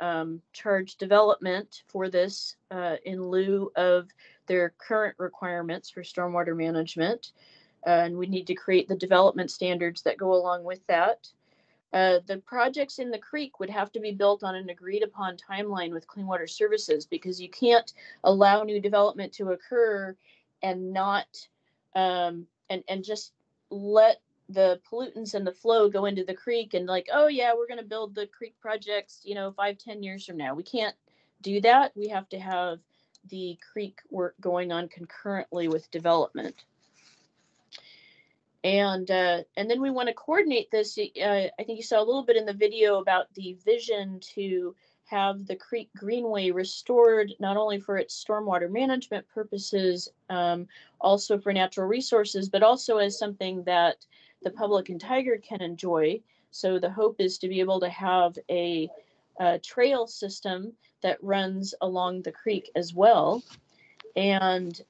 Speaker 11: charge development for this in lieu of their current requirements for stormwater management. And we need to create the development standards that go along with that. The projects in the creek would have to be built on an agreed upon timeline with Clean Water Services, because you can't allow new development to occur and not and just let the pollutants and the flow go into the creek and like, oh yeah, we're going to build the creek projects, 5-10 years from now. We can't do that. We have to have the creek work going on concurrently with development. And then we want to coordinate this. I think you saw a little bit in the video about the vision to have the creek greenway restored, not only for its stormwater management purposes, also for natural resources, but also as something that the public in Tigard can enjoy. So the hope is to be able to have a trail system that runs along the creek as well. And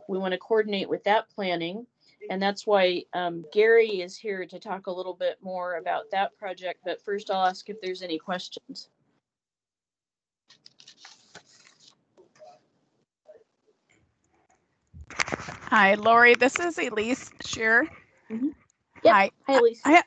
Speaker 11: we want to coordinate with that planning. And that's why Gary is here to talk a little bit more about that project. But first, I'll ask if there's any questions.
Speaker 3: Hi, Lori. This is Elise Shearer.
Speaker 11: Mm-hmm. Yep. Hi, Elise.
Speaker 3: I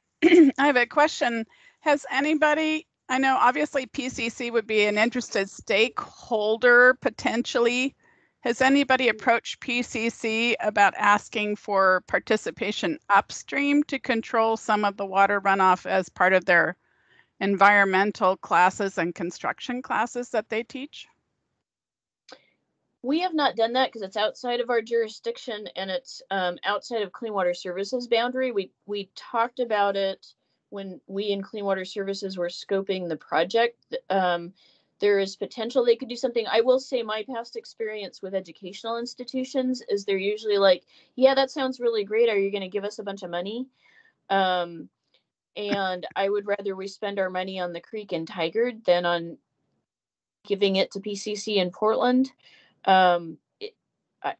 Speaker 3: have a question. Has anybody, I know obviously PCC would be an interested stakeholder potentially. Has anybody approached PCC about asking for participation upstream to control some of the water runoff as part of their environmental classes and construction classes that they teach?
Speaker 11: We have not done that because it's outside of our jurisdiction and it's outside of Clean Water Services boundary. We talked about it when we in Clean Water Services were scoping the project. There is potential they could do something. I will say my past experience with educational institutions is they're usually like, yeah, that sounds really great. Are you going to give us a bunch of money? And I would rather we spend our money on the creek in Tigard than on giving it to PCC in Portland.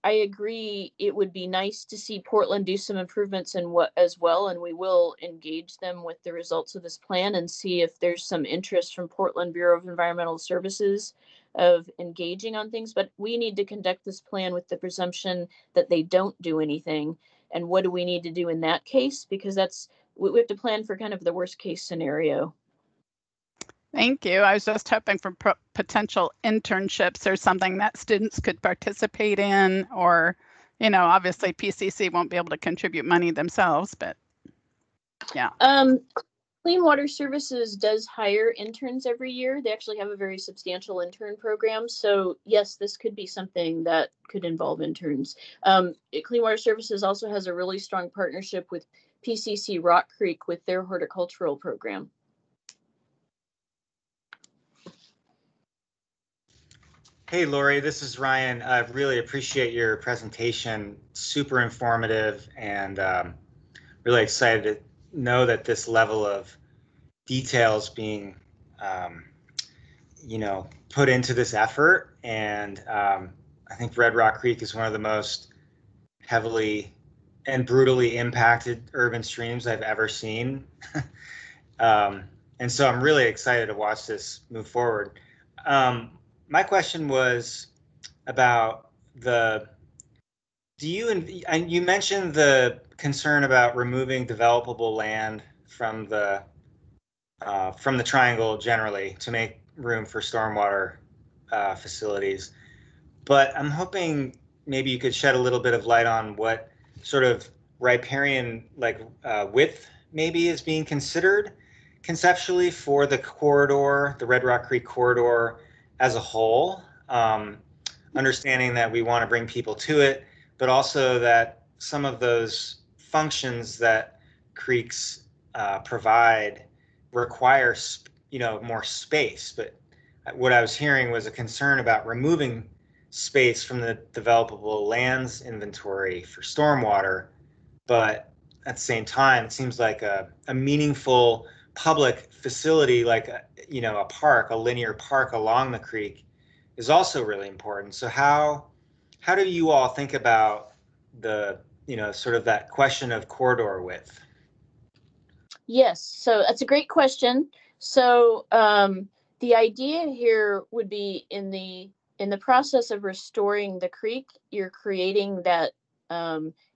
Speaker 11: I agree. It would be nice to see Portland do some improvements in what as well, and we will engage them with the results of this plan and see if there's some interest from Portland Bureau of Environmental Services of engaging on things. But we need to conduct this plan with the presumption that they don't do anything. And what do we need to do in that case? Because we have to plan for kind of the worst case scenario.
Speaker 3: Thank you. I was just hoping for potential internships or something that students could participate in, or, obviously PCC won't be able to contribute money themselves, but yeah.
Speaker 11: Clean Water Services does hire interns every year. They actually have a very substantial intern program. So yes, this could be something that could involve interns. Clean Water Services also has a really strong partnership with PCC Rock Creek with their horticultural program.
Speaker 9: Hey, Lori, this is Ryan. I really appreciate your presentation. Super informative, and really excited to know that this level of details being, put into this effort. And I think Red Rock Creek is one of the most heavily and brutally impacted urban streams I've ever seen. And so I'm really excited to watch this move forward. My question was about you mentioned the concern about removing developable land from the triangle generally to make room for stormwater facilities. But I'm hoping maybe you could shed a little bit of light on what sort of riparian width maybe is being considered conceptually for the corridor, the Red Rock Creek corridor as a whole. Understanding that we want to bring people to it, but also that some of those functions that creeks provide require, more space. But what I was hearing was a concern about removing space from the developable lands inventory for stormwater. But at the same time, it seems like a meaningful public facility, like a park, a linear park along the creek, is also really important. So how do you all think about the sort of that question of corridor width?
Speaker 11: Yes, so that's a great question. So the idea here would be in the process of restoring the creek, you're creating that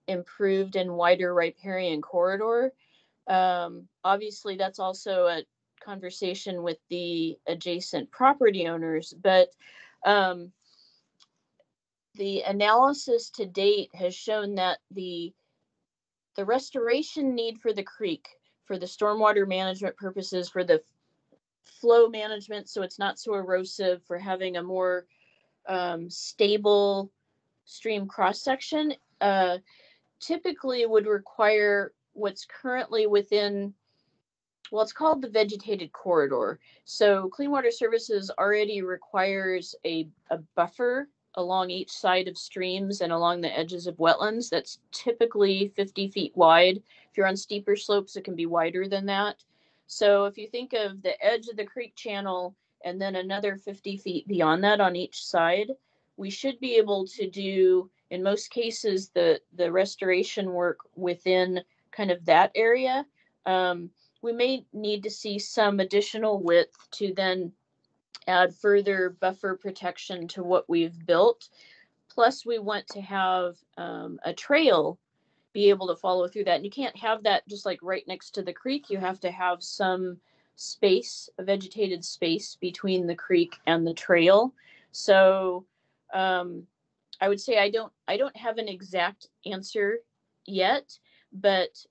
Speaker 11: improved and wider riparian corridor. Obviously, that's also a conversation with the adjacent property owners, but the analysis to date has shown that the restoration need for the creek, for the stormwater management purposes, for the flow management so it's not so erosive, for having a more stable stream cross-section, typically would require what's currently within, well, it's called the vegetated corridor. So Clean Water Services already requires a buffer along each side of streams and along the edges of wetlands that's typically 50 feet wide. If you're on steeper slopes, it can be wider than that. So if you think of the edge of the creek channel and then another 50 feet beyond that on each side, we should be able to do, in most cases, the restoration work within kind of that area. We may need to see some additional width to then add further buffer protection to what we've built. Plus, we want to have a trail be able to follow through that. And you can't have that just like right next to the creek. You have to have some space, a vegetated space between the creek and the trail. So I would say I don't have an exact answer yet, but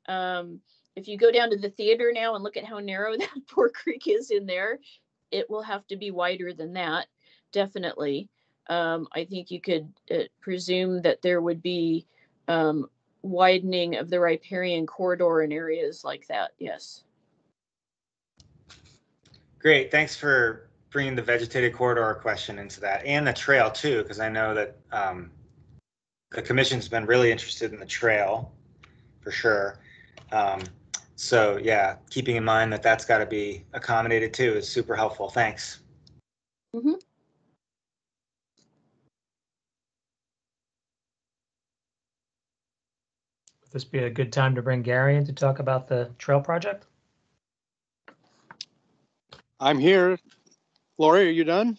Speaker 11: if you go down to the theater now and look at how narrow that poor creek is in there, it will have to be wider than that, definitely. I think you could presume that there would be widening of the riparian corridor in areas like that, yes.
Speaker 9: Great, thanks for bringing the vegetated corridor question into that, and the trail too, because I know that the commission's been really interested in the trail, for sure. So yeah, keeping in mind that that's got to be accommodated too is super helpful. Thanks.
Speaker 11: Mm-hmm.
Speaker 4: Would this be a good time to bring Gary in to talk about the trail project?
Speaker 13: I'm here. Lori, are you done?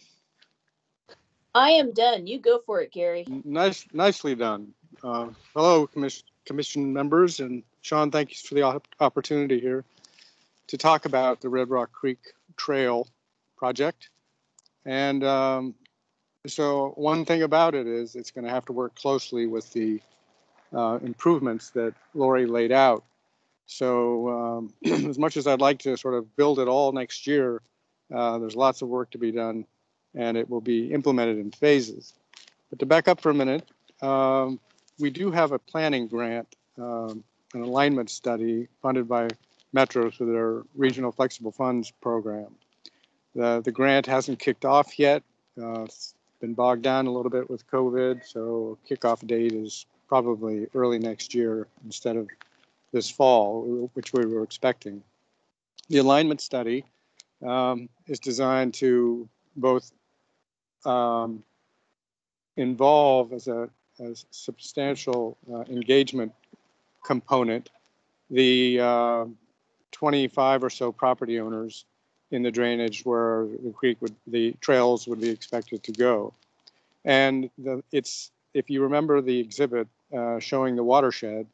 Speaker 11: I am done. You go for it, Gary.
Speaker 13: Nicely done. Hello, commission members, and Sean, thank you for the opportunity here to talk about the Red Rock Creek Trail project. And so one thing about it is it's going to have to work closely with the improvements that Lori laid out. So as much as I'd like to sort of build it all next year, there's lots of work to be done, and it will be implemented in phases. But to back up for a minute, we do have a planning grant, an alignment study funded by Metro through their Regional Flexible Funds program. The grant hasn't kicked off yet. It's been bogged down a little bit with COVID, so kickoff date is probably early next year instead of this fall, which we were expecting. The alignment study is designed to both involve as a substantial engagement component the 25 or so property owners in the drainage where the trails would be expected to go. And if you remember the exhibit showing the watershed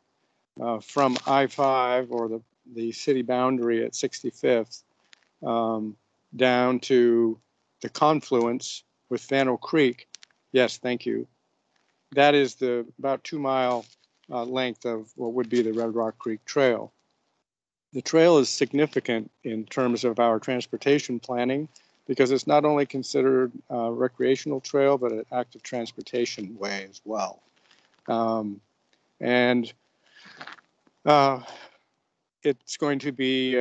Speaker 13: from I-5 or the city boundary at 65th down to the confluence with Fannel Creek. Yes, thank you. That is the about 2-mile length of what would be the Red Rock Creek Trail. The trail is significant in terms of our transportation planning because it's not only considered a recreational trail, but an active transportation way as well. And it's going to be,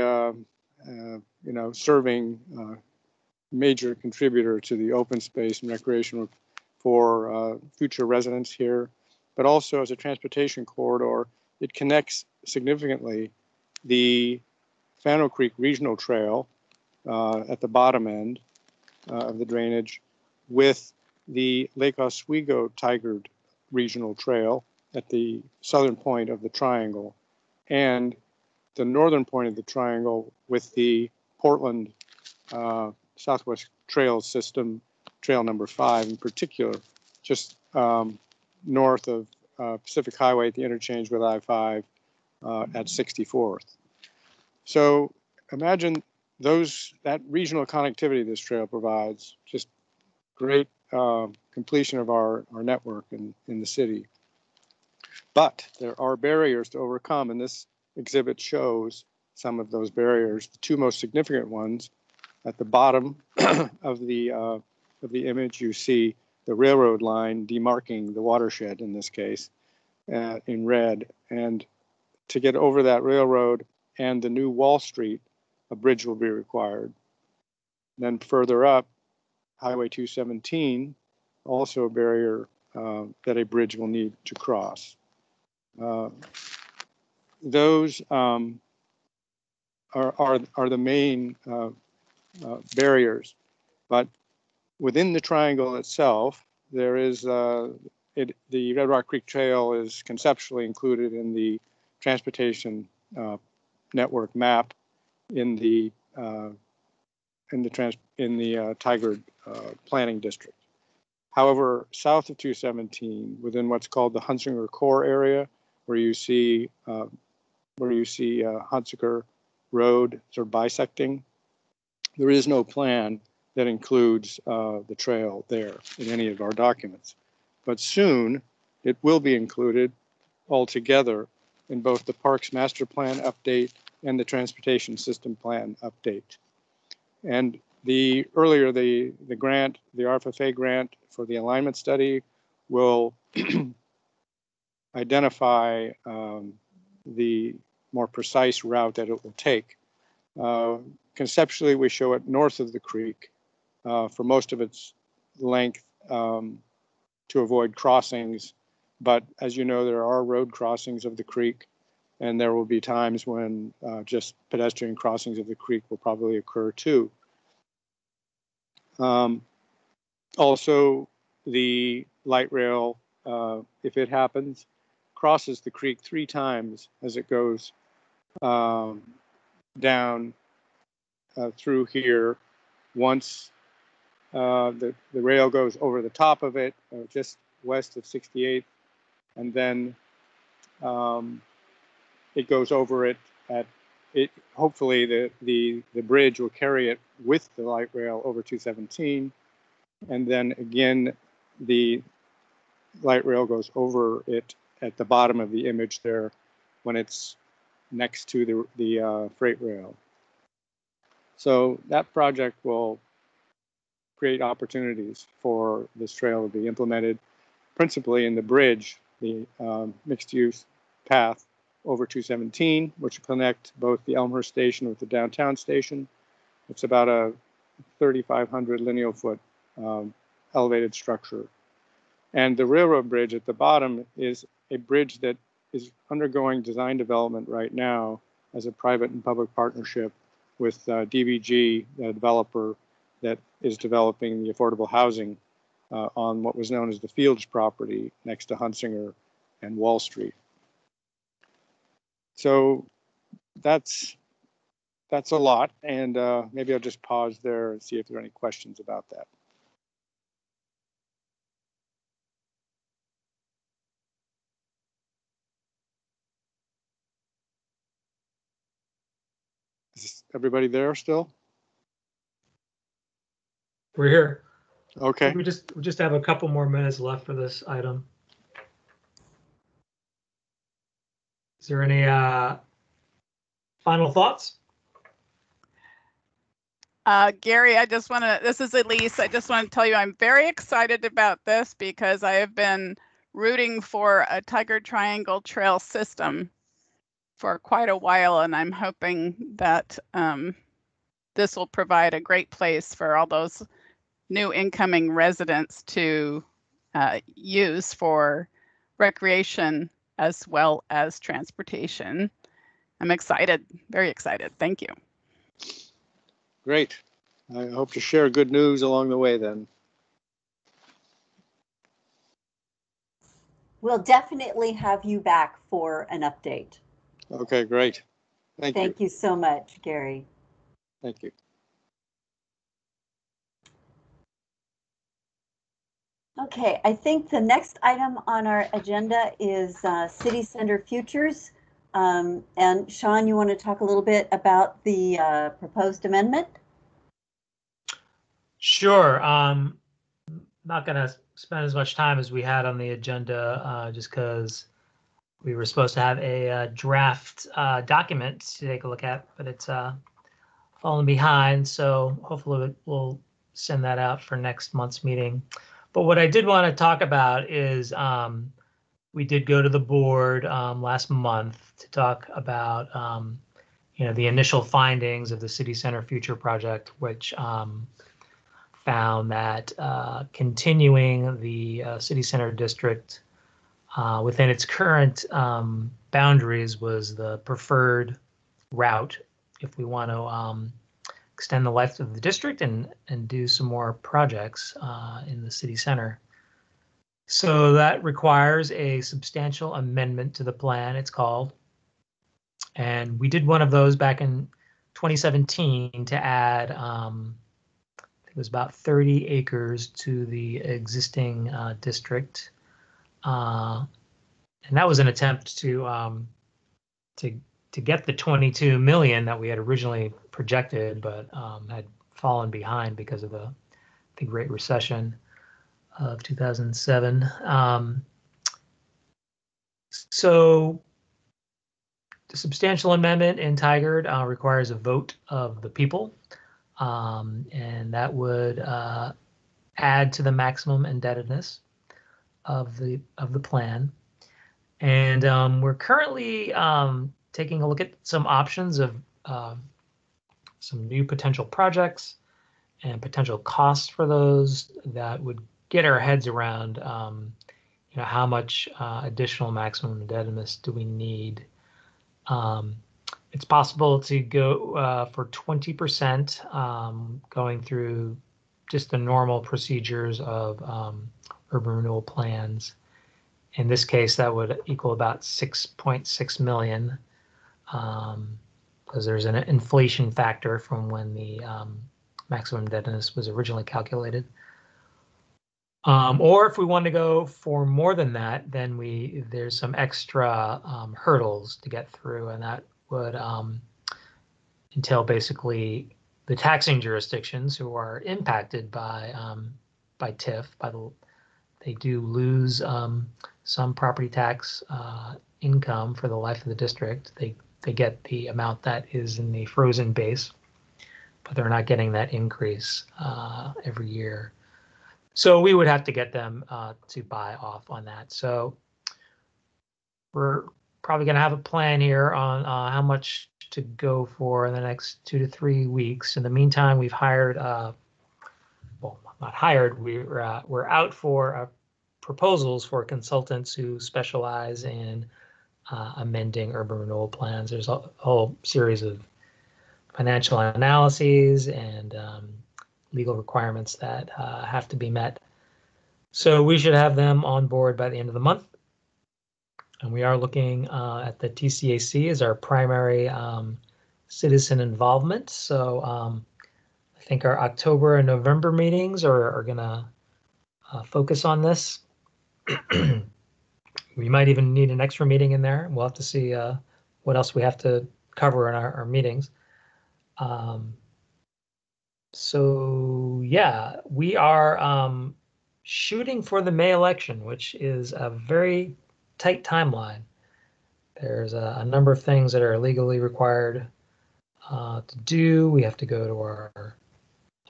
Speaker 13: serving major contributor to the open space and recreation for future residents here, but also as a transportation corridor, it connects significantly the Fannel Creek Regional Trail at the bottom end of the drainage with the Lake Oswego Tigard Regional Trail at the southern point of the triangle and the northern point of the triangle with the Portland Southwest Trail System, trail number 5 in particular, just north of Pacific Highway at the interchange with I-5 at 64th. So imagine that regional connectivity this trail provides, just great completion of our network in the city. But there are barriers to overcome, and this exhibit shows some of those barriers. The two most significant ones at the bottom of the image, you see the railroad line demarking the watershed in this case in red. And to get over that railroad and the new Wall Street, a bridge will be required. Then further up, Highway 217, also a barrier that a bridge will need to cross. Those are the main barriers, but within the triangle itself, there is the Red Rock Creek Trail is conceptually included in the transportation network map in the Tigard planning district. However, south of 217, within what's called the Hunsinger Core area, where you see Hunsinger Road sort of bisecting, there is no plan that includes the trail there in any of our documents. But soon it will be included altogether in both the Parks Master Plan update and the Transportation System Plan update. And the grant, the RFFA grant for the alignment study will identify the more precise route that it will take. Conceptually, we show it north of the creek for most of its length to avoid crossings. But as you know, there are road crossings of the creek, and there will be times when just pedestrian crossings of the creek will probably occur too. Also, the light rail, if it happens, crosses the creek 3 times as it goes down through here. Once the rail goes over the top of it, just west of 68th, and then it goes over it at it. Hopefully, the bridge will carry it with the light rail over 217, and then again the light rail goes over it at the bottom of the image there when it's next to the freight rail. So that project will create opportunities for this trail to be implemented, principally in the bridge, the mixed-use path over 217, which will connect both the Elmhurst station with the downtown station. It's about a 3,500 lineal foot elevated structure. And the railroad bridge at the bottom is a bridge that is undergoing design development right now as a private and public partnership with DBG, the developer that is developing the affordable housing on what was known as the Fields property next to Hunsinger and Wall Street. So that's a lot, and maybe I'll just pause there and see if there are any questions about that. everybody there still?
Speaker 4: We're here.
Speaker 13: Okay.
Speaker 4: We just have a couple more minutes left for this item. Is there any final thoughts?
Speaker 3: Gary, this is Elise. I just want to tell you I'm very excited about this because I have been rooting for a Tigard Triangle Trail system for quite a while, and I'm hoping that this will provide a great place for all those new incoming residents to use for recreation as well as transportation. I'm excited, very excited. Thank you.
Speaker 13: Great. I hope to share good news along the way then.
Speaker 1: We'll definitely have you back for an update.
Speaker 13: Okay, great. Thank you.
Speaker 1: Thank you so much, Gary.
Speaker 13: Thank you.
Speaker 1: Okay, I think the next item on our agenda is City Center Futures. And Sean, you want to talk a little bit about the proposed amendment?
Speaker 4: Sure. Not going to spend as much time as we had on the agenda, just because we were supposed to have a draft document to take a look at, but it's fallen behind. So hopefully we'll send that out for next month's meeting. But what I did want to talk about is we did go to the board last month to talk about the initial findings of the City Center Future Project, which found that continuing the City Center District within its current boundaries was the preferred route if we want to extend the life of the district and do some more projects in the city center. So that requires a substantial amendment to the plan, it's called. And we did one of those back in 2017 to add, it was about 30 acres to the existing district. And that was an attempt to get the 22 million that we had originally projected, but had fallen behind because of the Great Recession of 2007. So the substantial amendment in Tigard requires a vote of the people, and that would add to the maximum indebtedness of the plan. And we're currently taking a look at some options of some new potential projects and potential costs for those that would get our heads around, how much additional maximum indebtedness do we need. It's possible to go for 20%, going through just the normal procedures of urban renewal plans. In this case, that would equal about 6.6 million, because there's an inflation factor from when the maximum indebtedness was originally calculated. Or if we want to go for more than that, then there's some extra hurdles to get through, and that would entail basically the taxing jurisdictions who are impacted by TIF. They do lose some property tax income for the life of the district. They get the amount that is in the frozen base, but they're not getting that increase every year. So we would have to get them to buy off on that. So we're probably going to have a plan here on how much to go for in the next 2 to 3 weeks. In the meantime, we've hired, well, not hired, we're out for proposals for consultants who specialize in amending urban renewal plans. There's a whole series of financial analyses and legal requirements that have to be met. So we should have them on board by the end of the month. And we are looking at the TCAC as our primary citizen involvement. So I think our October and November meetings are going to focus on this. We might even need an extra meeting in there. We'll have to see what else we have to cover in our meetings. So yeah, we are shooting for the May election, which is a very tight timeline. There's a number of things that are legally required to do. We have to go to our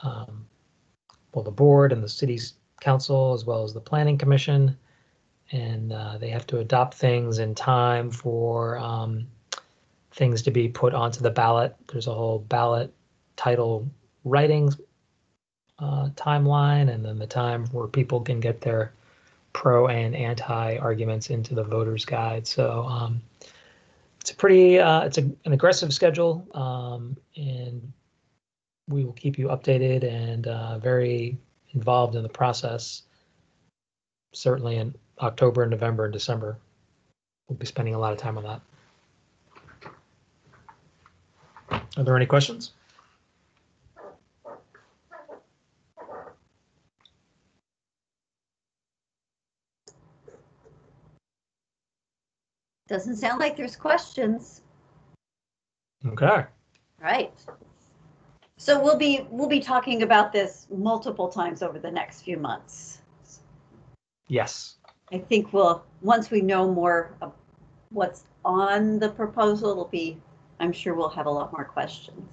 Speaker 4: well, the board and the city's council, as well as the planning commission, and they have to adopt things in time for things to be put onto the ballot. There's a whole ballot title writing timeline, and then the time where people can get their pro and anti arguments into the voter's guide. So it's a pretty, an aggressive schedule, and we will keep you updated and very involved in the process. Certainly in October and November and December, we'll be spending a lot of time on that. Are there any questions?
Speaker 1: Doesn't sound like there's questions.
Speaker 4: Okay.
Speaker 1: Right. So we'll be talking about this multiple times over the next few months.
Speaker 4: Yes.
Speaker 1: I think once we know more of what's on the proposal, I'm sure we'll have a lot more questions.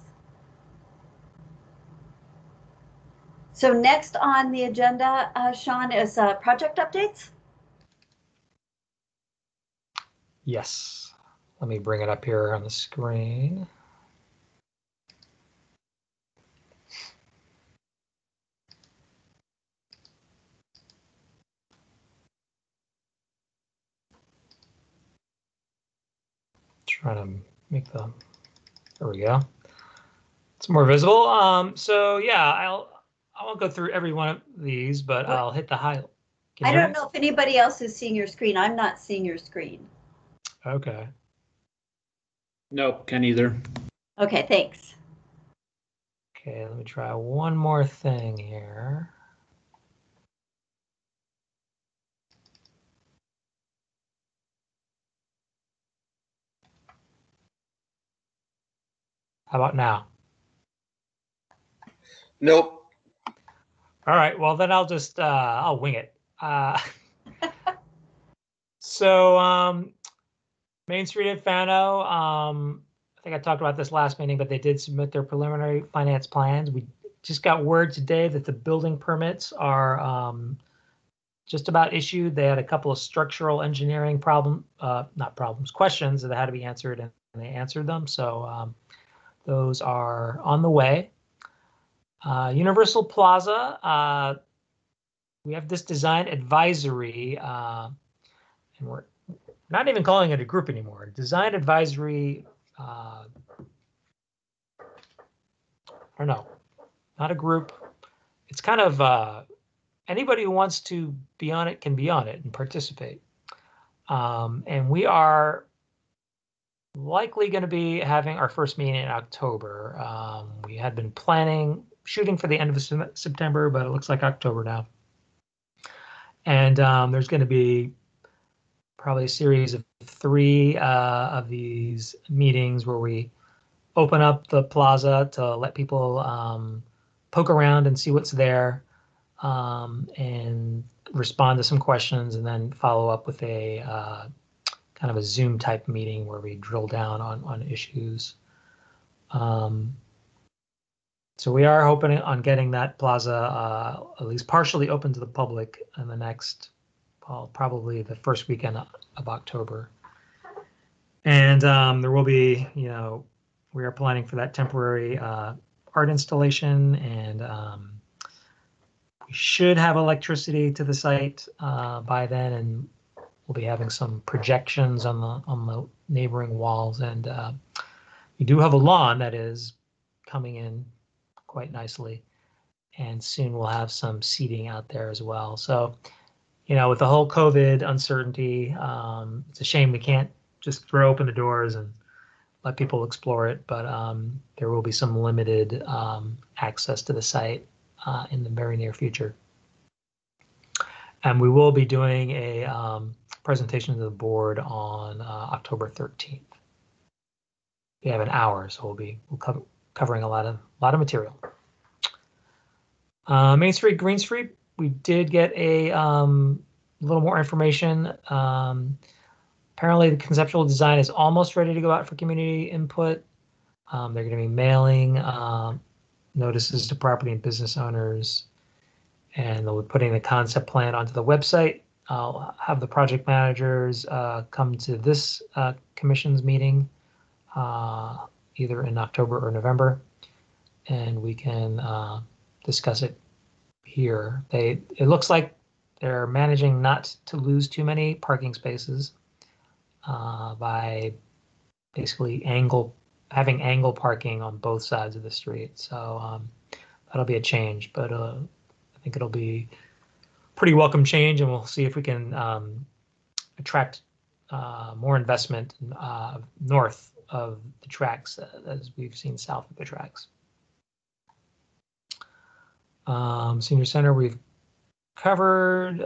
Speaker 1: So next on the agenda, Sean, is project updates.
Speaker 4: Yes. Let me bring it up here on the screen. Trying to make there we go. It's more visible. So yeah, I won't go through every one of these, but I'll hit the highlight.
Speaker 1: I don't know if anybody else is seeing your screen. I'm not seeing your screen.
Speaker 4: Okay.
Speaker 14: Nope, can't either.
Speaker 1: Okay, thanks.
Speaker 4: Okay, let me try one more thing here. How about now?
Speaker 5: Nope.
Speaker 4: All right, well then I'll just I'll wing it. So Main Street at Fano, I think I talked about this last meeting, but they did submit their preliminary finance plans. We just got word today that the building permits are just about issued. They had a couple of structural engineering questions that had to be answered, and they answered them. So those are on the way. Universal Plaza, we have this design advisory, and we're not even calling it a group anymore. Design advisory, or no, not a group. It's kind of anybody who wants to be on it can be on it and participate. And we are likely going to be having our first meeting in October. We had been shooting for the end of September, but it looks like October now. And there's going to be probably a series of 3 of these meetings where we open up the plaza to let people poke around and see what's there, and respond to some questions, and then follow up with a kind of a Zoom type meeting where we drill down on issues. So we are hoping on getting that plaza at least partially open to the public in the next, well, probably the first weekend of October. And there will be, we are planning for that temporary art installation, and we should have electricity to the site by then, and we'll be having some projections on the neighboring walls, and we do have a lawn that is coming in quite nicely, and soon we'll have some seating out there as well. So, with the whole COVID uncertainty, it's a shame we can't just throw open the doors and let people explore it, but there will be some limited access to the site in the very near future. And we will be doing a presentation to the board on October 13th. We have an hour, so we'll covering a lot of material. Main Street, Green Street, we did get a little more information. Apparently, the conceptual design is almost ready to go out for community input. They're going to be mailing notices to property and business owners, and they'll be putting the concept plan onto the website. I'll have the project managers come to this commission's meeting either in October or November, and we can discuss it here. It looks like they're managing not to lose too many parking spaces by basically having angle parking on both sides of the street. So that'll be a change, but I think it'll be pretty welcome change, and we'll see if we can attract more investment north of the tracks as we've seen south of the tracks. Senior Center we've covered.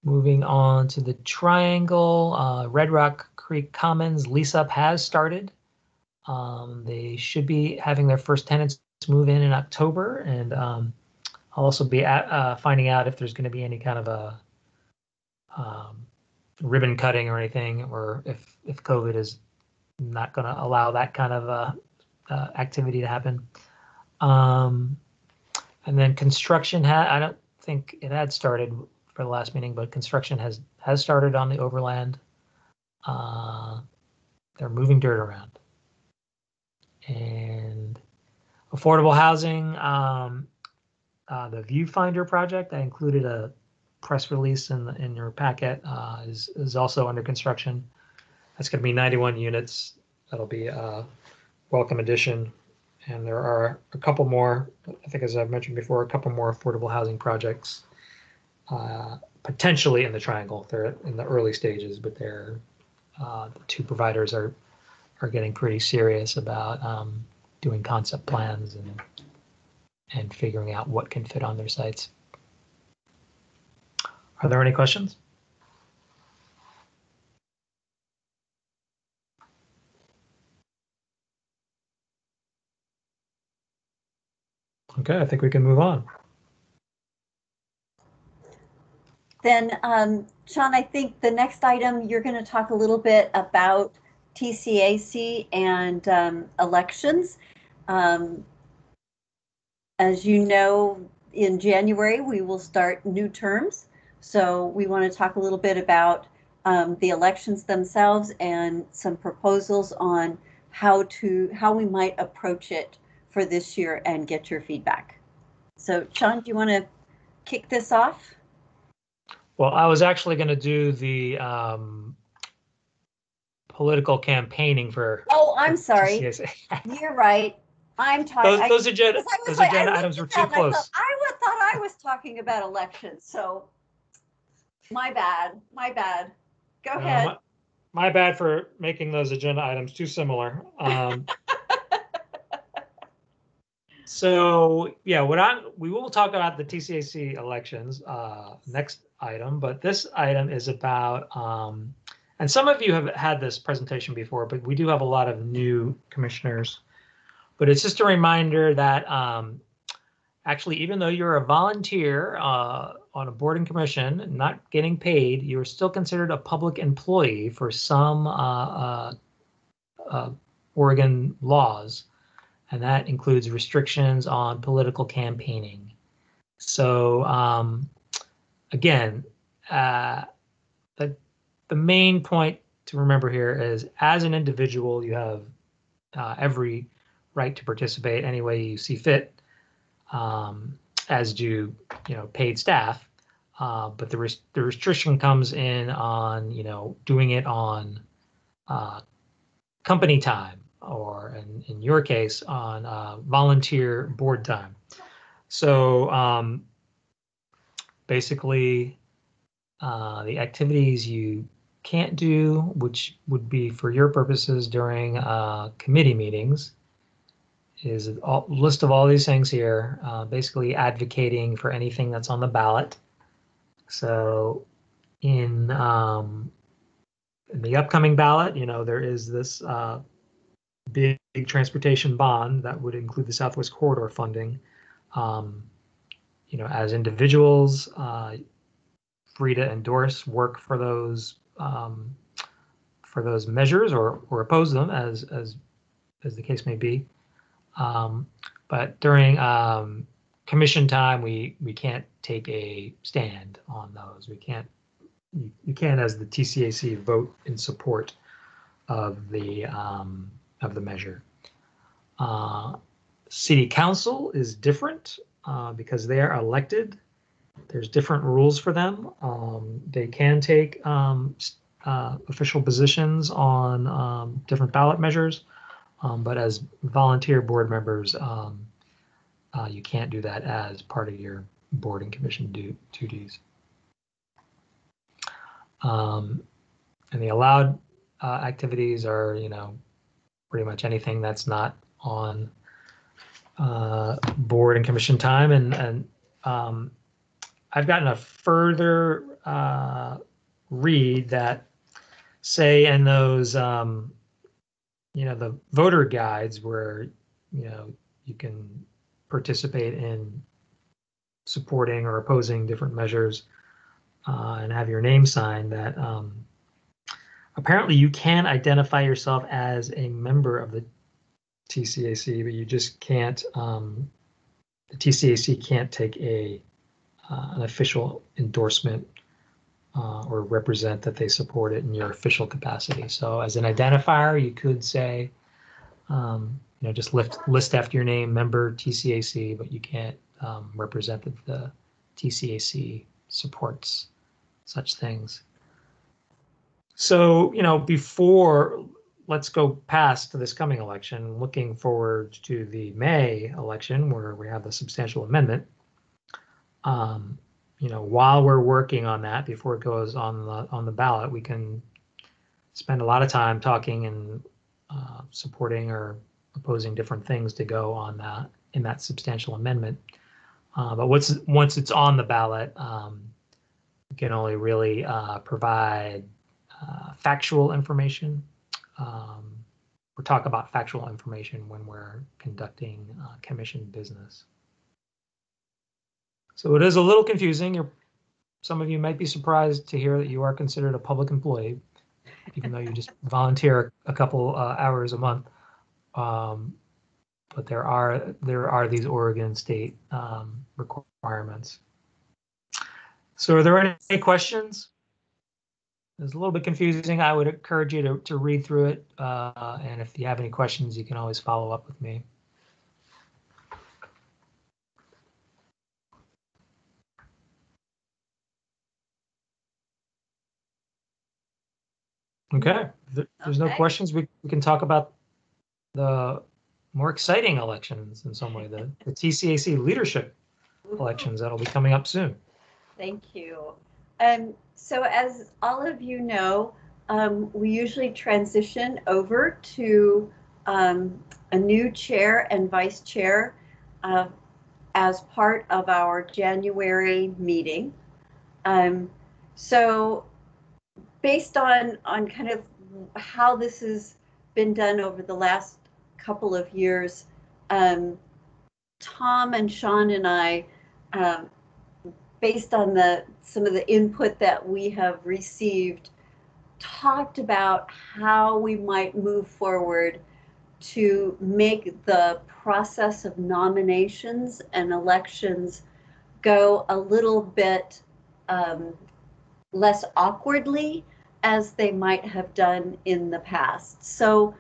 Speaker 4: Moving on to the Triangle, Red Rock Creek Commons lease up has started. They should be having their first tenants move in October, and I'll also be finding out if there's going to be any kind of a ribbon cutting or anything, or if COVID is not going to allow that kind of activity to happen. And then construction I don't think it had started for the last meeting, but construction has started on the overland. They're moving dirt around. And affordable housing, the Viewfinder project, I included a press release in your packet, is also under construction. That's going to be 91 units. That'll be a welcome addition. And there are a couple more, I think as I've mentioned before, a couple more affordable housing projects potentially in the Triangle. They're in the early stages, but the two providers are getting pretty serious about doing concept plans and figuring out what can fit on their sites. Are there any questions? Okay, I think we can move on.
Speaker 1: Then, Sean, I think the next item, you're going to talk a little bit about TCAC and elections. As you know, in January, we will start new terms. So we want to talk a little bit about the elections themselves and some proposals on how we might approach it for this year and get your feedback. So Sean, do you want to kick this off?
Speaker 4: Well, I was actually going to do the political campaigning for.
Speaker 1: Oh, I'm sorry.
Speaker 4: TCAC.
Speaker 1: You're right. I'm talking.
Speaker 4: Those agenda items were too close.
Speaker 1: I thought I was talking about elections. So my bad. My bad. Go ahead.
Speaker 4: My bad for making those agenda items too similar. So yeah, we will talk about the TCAC elections next item, but this item is about, and some of you have had this presentation before, but we do have a lot of new commissioners. But it's just a reminder that actually, even though you're a volunteer on a board and commission, not getting paid, you are still considered a public employee for some Oregon laws. And that includes restrictions on political campaigning. So again, the main point to remember here is, as an individual, you have every right to participate any way you see fit, as do paid staff. But the restriction comes in on doing it on company time, or in your case on volunteer board time. So basically the activities you can't do, which would be for your purposes during committee meetings, is a list of all these things here, basically advocating for anything that's on the ballot. So in the upcoming ballot, there is this big transportation bond that would include the Southwest Corridor funding. As individuals, free to endorse, work for those measures or oppose them as the case may be. But during commission time, we can't take a stand on those. We can't. You can't, as the TCAC, vote in support of the measure. City council is different because they are elected. There's different rules for them. They can take official positions on different ballot measures, but as volunteer board members, you can't do that as part of your board and commission duties. And the allowed activities are, pretty much anything that's not on board and commission time. And I've gotten a further read that say in those, the voter guides where, you can participate in supporting or opposing different measures and have your name signed, that apparently you can identify yourself as a member of the TCAC, but you just can't, the TCAC can't take an official endorsement or represent that they support it in your official capacity. So as an identifier, you could say, just list after your name, member TCAC, but you can't represent that the TCAC supports such things. So, let's go past this coming election, looking forward to the May election where we have the substantial amendment. While we're working on that, before it goes on the ballot, we can spend a lot of time talking and supporting or opposing different things to go on that in that substantial amendment. But once it's on the ballot, we can only really provide factual information. We'll talk about factual information when we're conducting commission business. So it is a little confusing. Some of you might be surprised to hear that you are considered a public employee, even though you just volunteer a couple hours a month. But there are these Oregon state requirements. So are there any questions? It's a little bit confusing. I would encourage you to read through it. And if you have any questions, you can always follow up with me. Okay, if there's no questions, we can talk about the more exciting elections in some way, the TCAC leadership elections that'll be coming up soon.
Speaker 1: Thank you. So as all of you know, we usually transition over to a new chair and vice chair as part of our January meeting. So based on kind of how this has been done over the last couple of years, Tom and Sean and I, based on some of the input that we have received, talked about how we might move forward to make the process of nominations and elections go a little bit less awkwardly as they might have done in the past. So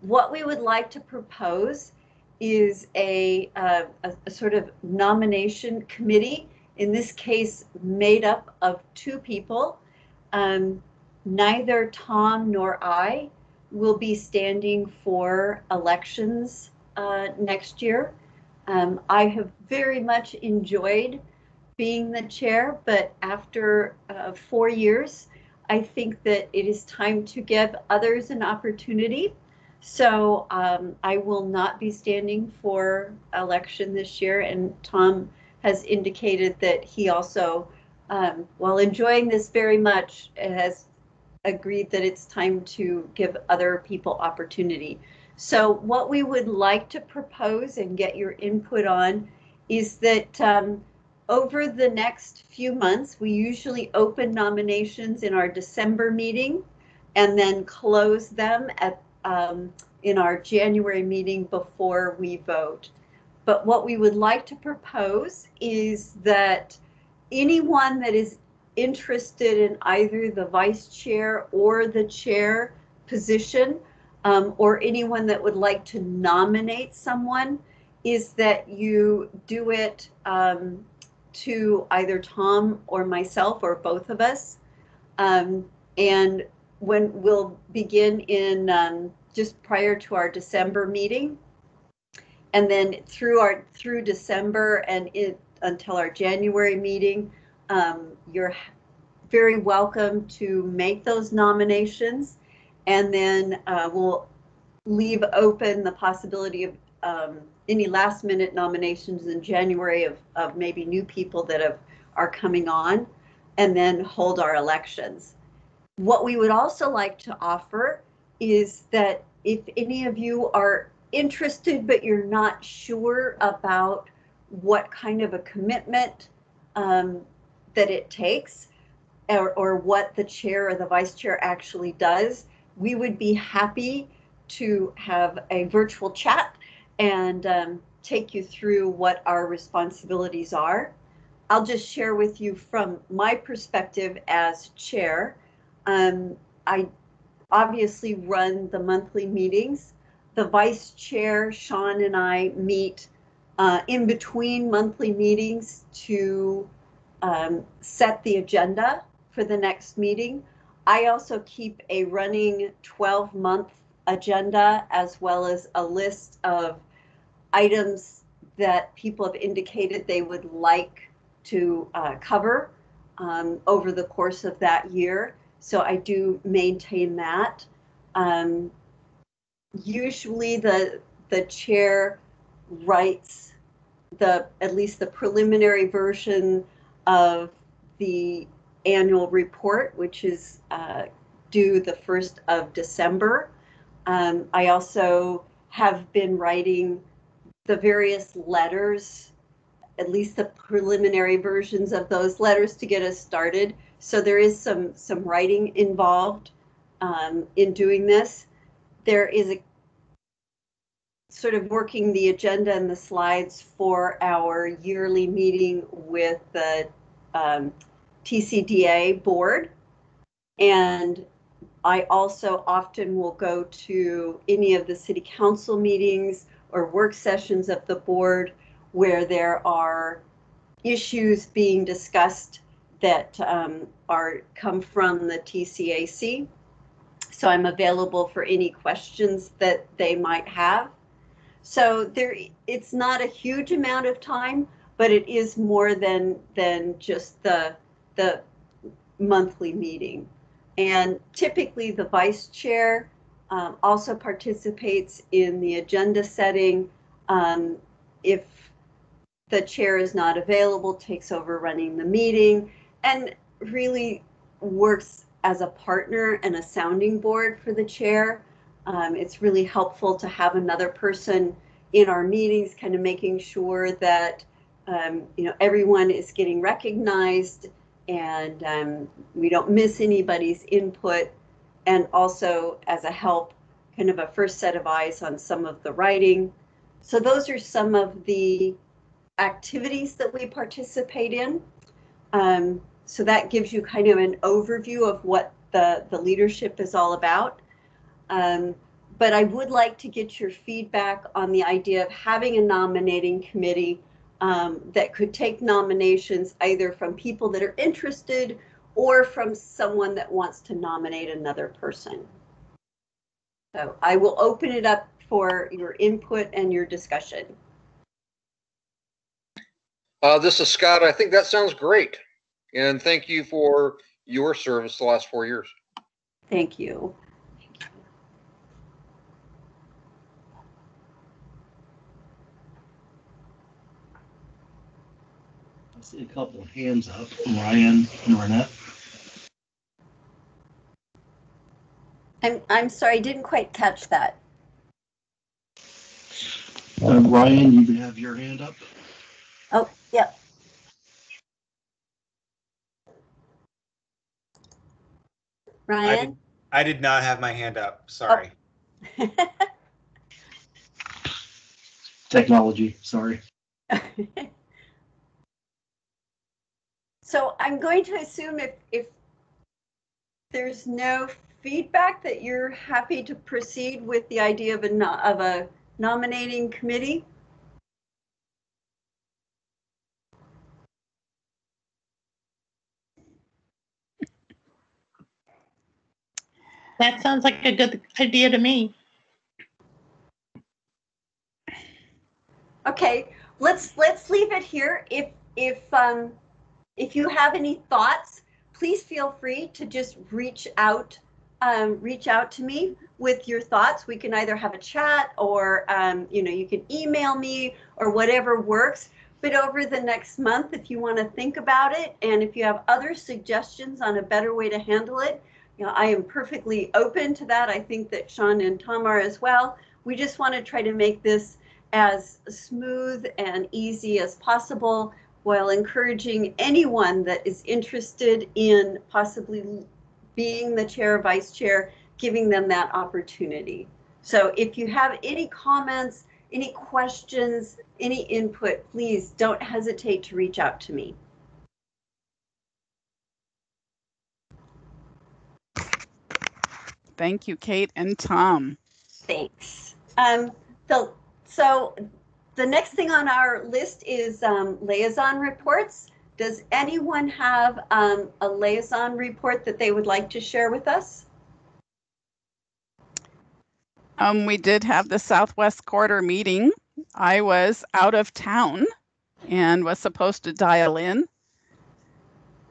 Speaker 1: what we would like to propose is a sort of nomination committee, in this case made up of two people. Neither Tom nor I will be standing for elections next year. I have very much enjoyed being the chair, but after 4 years, I think that it is time to give others an opportunity. So I will not be standing for election this year, and Tom has indicated that he also, while enjoying this very much, has agreed that it's time to give other people opportunity. So what we would like to propose and get your input on is that over the next few months, we usually open nominations in our December meeting and then close them at in our January meeting before we vote. But what we would like to propose is that anyone that is interested in either the vice chair or the chair position, or anyone that would like to nominate someone, is that you do it to either Tom or myself or both of us. And when we'll begin in just prior to our December meeting, and then through December and until our January meeting, you're very welcome to make those nominations, and then we'll leave open the possibility of any last minute nominations in January of maybe new people that are coming on, and then hold our elections. What we would also like to offer is that if any of you are interested but you're not sure about what kind of a commitment that it takes, or what the chair or the vice chair actually does, we would be happy to have a virtual chat and take you through what our responsibilities are. I'll just share with you from my perspective as chair. I obviously run the monthly meetings. The vice chair, Sean, and I meet in between monthly meetings to set the agenda for the next meeting. I also keep a running 12-month agenda, as well as a list of items that people have indicated they would like to cover over the course of that year. So I do maintain that. Usually the chair writes at least the preliminary version of the annual report, which is due the 1st of December. I also have been writing the various letters, at least the preliminary versions of those letters to get us started. So there is some writing involved in doing this. There is a sort of working the agenda and the slides for our yearly meeting with the TCDA board. And I also often will go to any of the city council meetings or work sessions of the board where there are issues being discussed that come from the TCAC. So I'm available for any questions that they might have. So it's not a huge amount of time, but it is more than just the monthly meeting. And typically the vice chair also participates in the agenda setting. If the chair is not available, takes over running the meeting, and really works as a partner and a sounding board for the chair. It's really helpful to have another person in our meetings, kind of making sure that everyone is getting recognized and we don't miss anybody's input, and also as a help, kind of a first set of eyes on some of the writing. So those are some of the activities that we participate in. So that gives you kind of an overview of what the leadership is all about. But I would like to get your feedback on the idea of having a nominating committee that could take nominations either from people that are interested or from someone that wants to nominate another person. So I will open it up for your input and your discussion.
Speaker 15: This is Scott. I think that sounds great. And thank you for your service the last 4 years.
Speaker 1: Thank you.
Speaker 14: I see a couple of hands up, Ryan and Renette.
Speaker 1: I'm sorry, I didn't quite catch that.
Speaker 14: Ryan, you have your hand up.
Speaker 1: Oh, yep. Ryan?
Speaker 9: I did not have my hand up. Sorry.
Speaker 1: Oh.
Speaker 14: Technology, sorry.
Speaker 1: So I'm going to assume if there's no feedback that you're happy to proceed with the idea of a nominating committee.
Speaker 10: That sounds like a good idea to me.
Speaker 1: Okay, let's leave it here. If you have any thoughts, please feel free to just reach out to me with your thoughts. We can either have a chat or you can email me or whatever works. But over the next month, if you want to think about it, and if you have other suggestions on a better way to handle it, I am perfectly open to that. I think that Sean and Tom are as well. We just want to try to make this as smooth and easy as possible, while encouraging anyone that is interested in possibly being the chair or vice chair, giving them that opportunity. So if you have any comments, any questions, any input, please don't hesitate to reach out to me.
Speaker 3: Thank you, Kate and Tom.
Speaker 1: Thanks. So the next thing on our list is liaison reports. Does anyone have a liaison report that they would like to share with us?
Speaker 3: We did have the Southwest Quarter meeting. I was out of town and was supposed to dial in.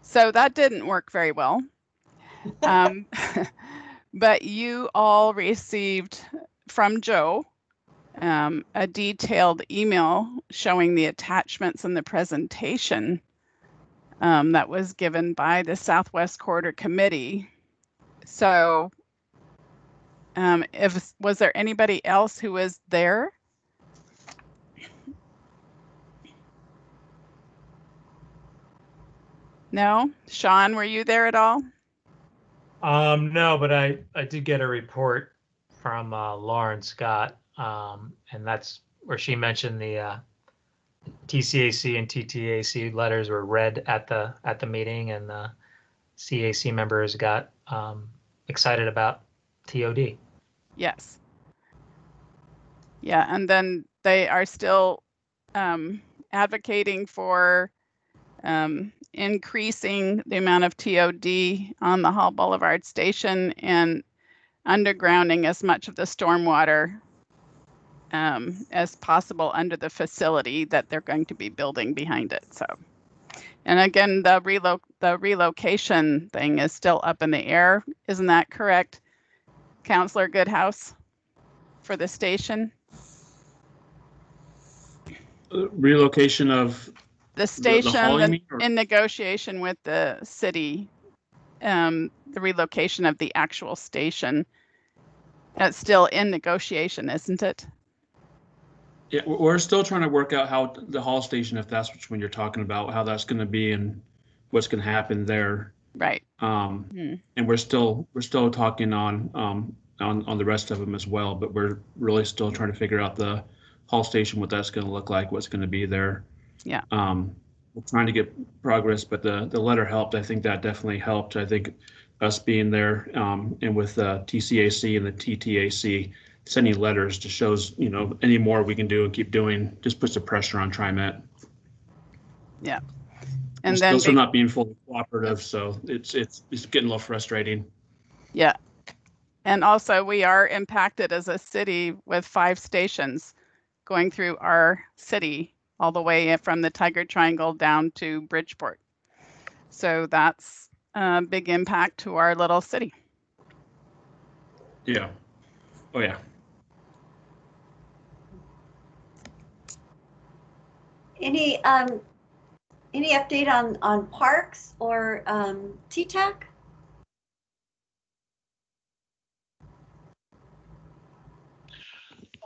Speaker 3: So that didn't work very well. But you all received from Joe a detailed email showing the attachments in the presentation that was given by the Southwest Quarter Committee. So was there anybody else who was there? No? Sean, were you there at all?
Speaker 4: No, but I did get a report from Lauren Scott, and that's where she mentioned the TCAC and TTAC letters were read at the meeting, and the CAC members got excited about TOD.
Speaker 3: Yes. Yeah, and then they are still advocating for increasing the amount of TOD on the Hall Boulevard station and undergrounding as much of the stormwater as possible under the facility that they're going to be building behind it. So, and again, the relocation thing is still up in the air. Isn't that correct, Councillor Goodhouse, for the station?
Speaker 16: Relocation of
Speaker 3: the station
Speaker 16: the
Speaker 3: in negotiation with the city, the relocation of the actual station. That's still in negotiation, isn't it?
Speaker 16: Yeah, we're still trying to work out how the Hall station, if that's which one you're talking about, how that's going to be and what's going to happen there.
Speaker 3: Right.
Speaker 16: And we're still talking on the rest of them as well, but we're really still trying to figure out the Hall station, what that's going to look like, what's going to be there.
Speaker 3: Yeah.
Speaker 16: We're trying to get progress, but the letter helped. I think that definitely helped. I think us being there and with the TCAC and the TTAC sending letters just shows, any more we can do and keep doing just puts the pressure on TriMet.
Speaker 3: Yeah.
Speaker 16: And then those are not being fully cooperative, so it's getting a little frustrating.
Speaker 3: Yeah. And also we are impacted as a city with 5 stations going through our city all the way from the Tigard Triangle down to Bridgeport. So that's a big impact to our little city.
Speaker 16: Yeah. Oh yeah.
Speaker 1: Any update on parks or TCAC?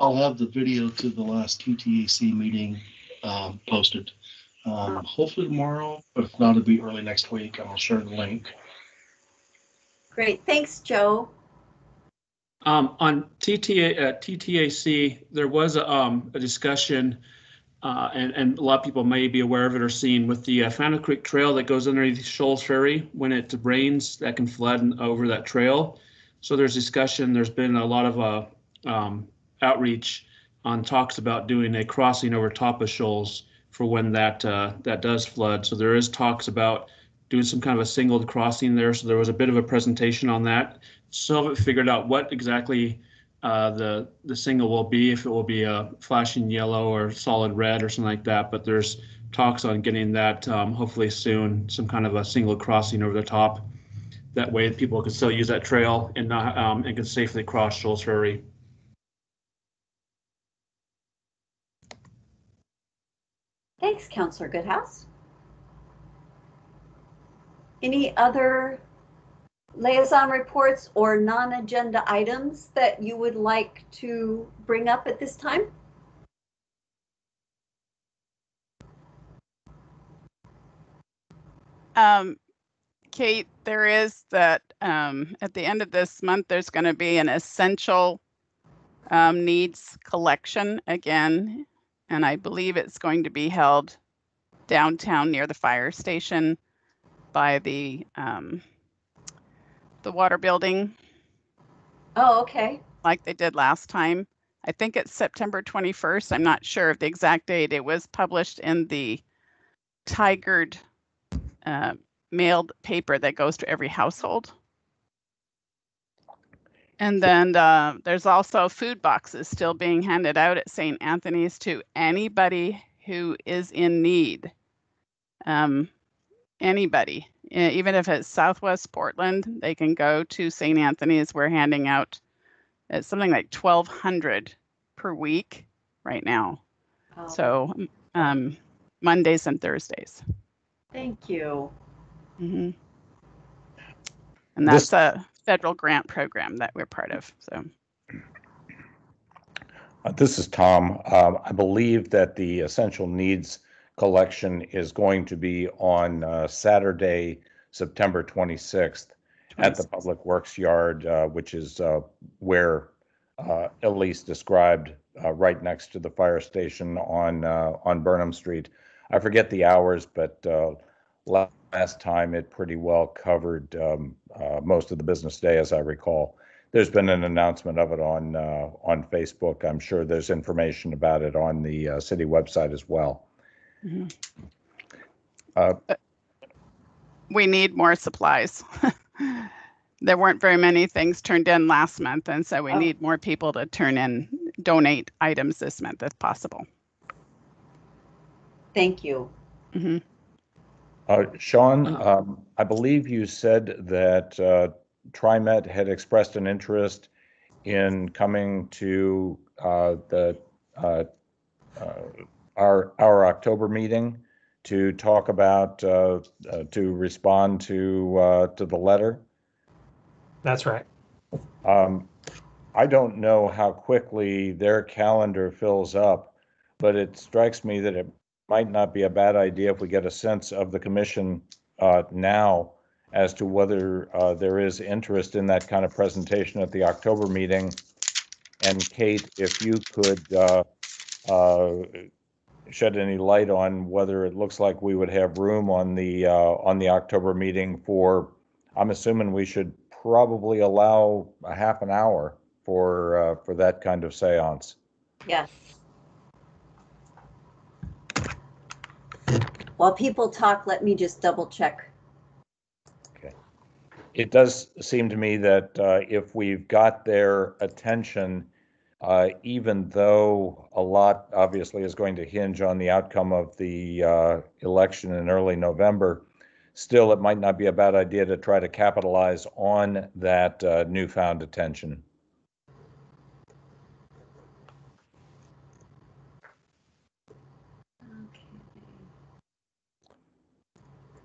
Speaker 14: I'll have the video to the last TTAC meeting posted. Hopefully tomorrow, but if not, it'll be early next week, and I'll share the link.
Speaker 1: Great, thanks, Joe.
Speaker 16: On TTAC, there was a discussion, and a lot of people may be aware of it or seen, with the Fountain Creek Trail that goes underneath Shoals Ferry. When it rains, that can flood over that trail. So there's discussion. There's been a lot of outreach on talks about doing a crossing over top of Shoals for when that does flood. So there is talks about doing some kind of a singled crossing there. So there was a bit of a presentation on that. Still haven't figured out what exactly the single will be, if it will be a flashing yellow or solid red or something like that. But there's talks on getting that hopefully soon, some kind of a single crossing over the top. That way people can still use that trail and not and can safely cross Shoals Ferry.
Speaker 1: Thanks, Councillor Goodhouse. Any other liaison reports or non-agenda items that you would like to bring up at this time?
Speaker 3: Kate, there is that at the end of this month, there's going to be an essential needs collection again, and I believe it's going to be held downtown near the fire station by the water building.
Speaker 1: Oh, okay.
Speaker 3: Like they did last time. I think it's September 21st. I'm not sure of the exact date. It was published in the Tigard mailed paper that goes to every household. And then there's also food boxes still being handed out at St. Anthony's to anybody who is in need. Anybody, even if it's Southwest Portland, they can go to St. Anthony's. We're handing out something like 1,200 per week right now.
Speaker 1: Oh.
Speaker 3: So Mondays and Thursdays.
Speaker 1: Thank you.
Speaker 3: Mm-hmm. And that's a federal grant program that we're part of. So
Speaker 17: this is Tom. I believe that the essential needs collection is going to be on Saturday, September 26th at the Public Works Yard, which is where Elise described, right next to the fire station on Burnham Street. I forget the hours, but last time it pretty well covered most of the business day, as I recall. There's been an announcement of it on Facebook. I'm sure there's information about it on the city website as well.
Speaker 3: Mm-hmm. We need more supplies. There weren't very many things turned in last month, and so we need more people to donate items this month if possible.
Speaker 1: Thank you.
Speaker 3: Mm-hmm.
Speaker 17: Sean, I believe you said that TriMet had expressed an interest in coming to our October meeting to talk about to respond to the letter.
Speaker 4: That's right.
Speaker 17: I don't know how quickly their calendar fills up, but it strikes me that it might not be a bad idea if we get a sense of the commission now as to whether there is interest in that kind of presentation at the October meeting. And Kate, if you could shed any light on whether it looks like we would have room on the October meeting for, I'm assuming we should probably allow a half an hour for that kind of seance.
Speaker 1: Yes. While people talk, let me just double check.
Speaker 17: Okay. It does seem to me that if we've got their attention, even though a lot obviously is going to hinge on the outcome of the election in early November, still it might not be a bad idea to try to capitalize on that newfound attention.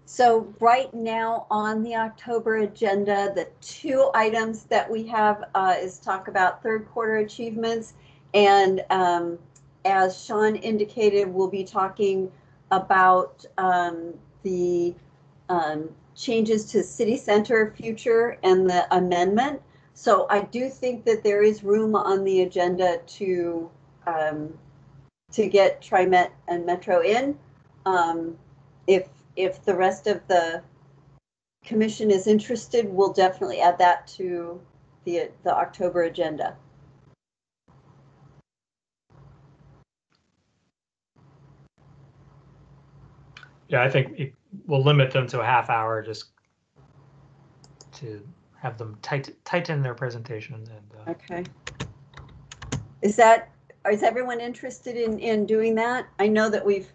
Speaker 1: So right now on the October agenda, the two items that we have is talk about third quarter achievements And as Sean indicated, we'll be talking about the changes to city center future and the amendment. So I do think that there is room on the agenda to get TriMet and Metro in. If the rest of the commission is interested, we'll definitely add that to the October agenda.
Speaker 4: Yeah, I think we'll limit them to a half hour just to have them tighten their presentation. And
Speaker 1: okay. Is everyone interested in doing that? I know that we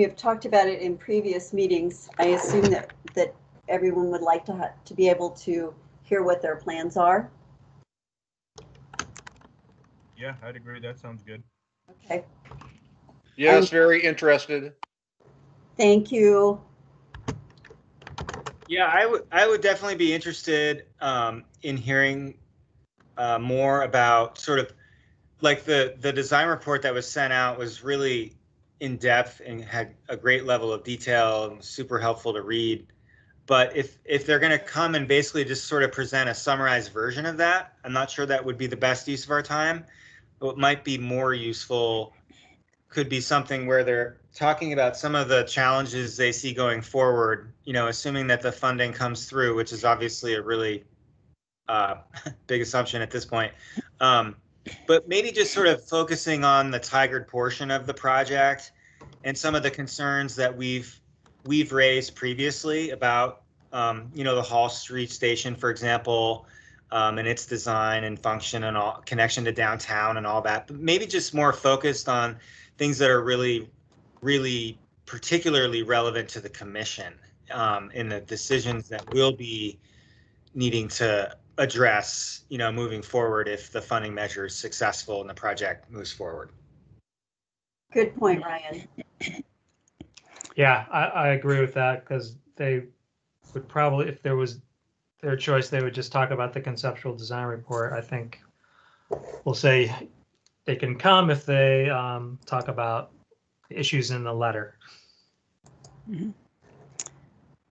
Speaker 1: have talked about it in previous meetings. I assume that everyone would like to be able to hear what their plans are.
Speaker 2: Yeah, I'd agree. That sounds good.
Speaker 1: Okay.
Speaker 15: Yes, very interested.
Speaker 1: Thank you.
Speaker 9: Yeah, I would definitely be interested in hearing more about sort of like the design report that was sent out was really in depth and had a great level of detail and was super helpful to read. But if they're going to come and basically just sort of present a summarized version of that, I'm not sure that would be the best use of our time. What might be more useful could be something where they're talking about some of the challenges they see going forward, you know, assuming that the funding comes through, which is obviously a really big assumption at this point. But maybe just sort of focusing on the Tigard portion of the project and some of the concerns that we've raised previously about, you know, the Hall Street Station, for example, and its design and function and all connection to downtown and all that. But maybe just more focused on things that are really, really particularly relevant to the commission in the decisions that we'll be needing to address, you know, moving forward if the funding measure is successful and the project moves forward.
Speaker 1: Good point, Ryan.
Speaker 4: yeah, I agree with that, because they would probably, if there was their choice, they would just talk about the conceptual design report. I think we'll say they can come if they talk about issues in the letter.
Speaker 3: Mm-hmm.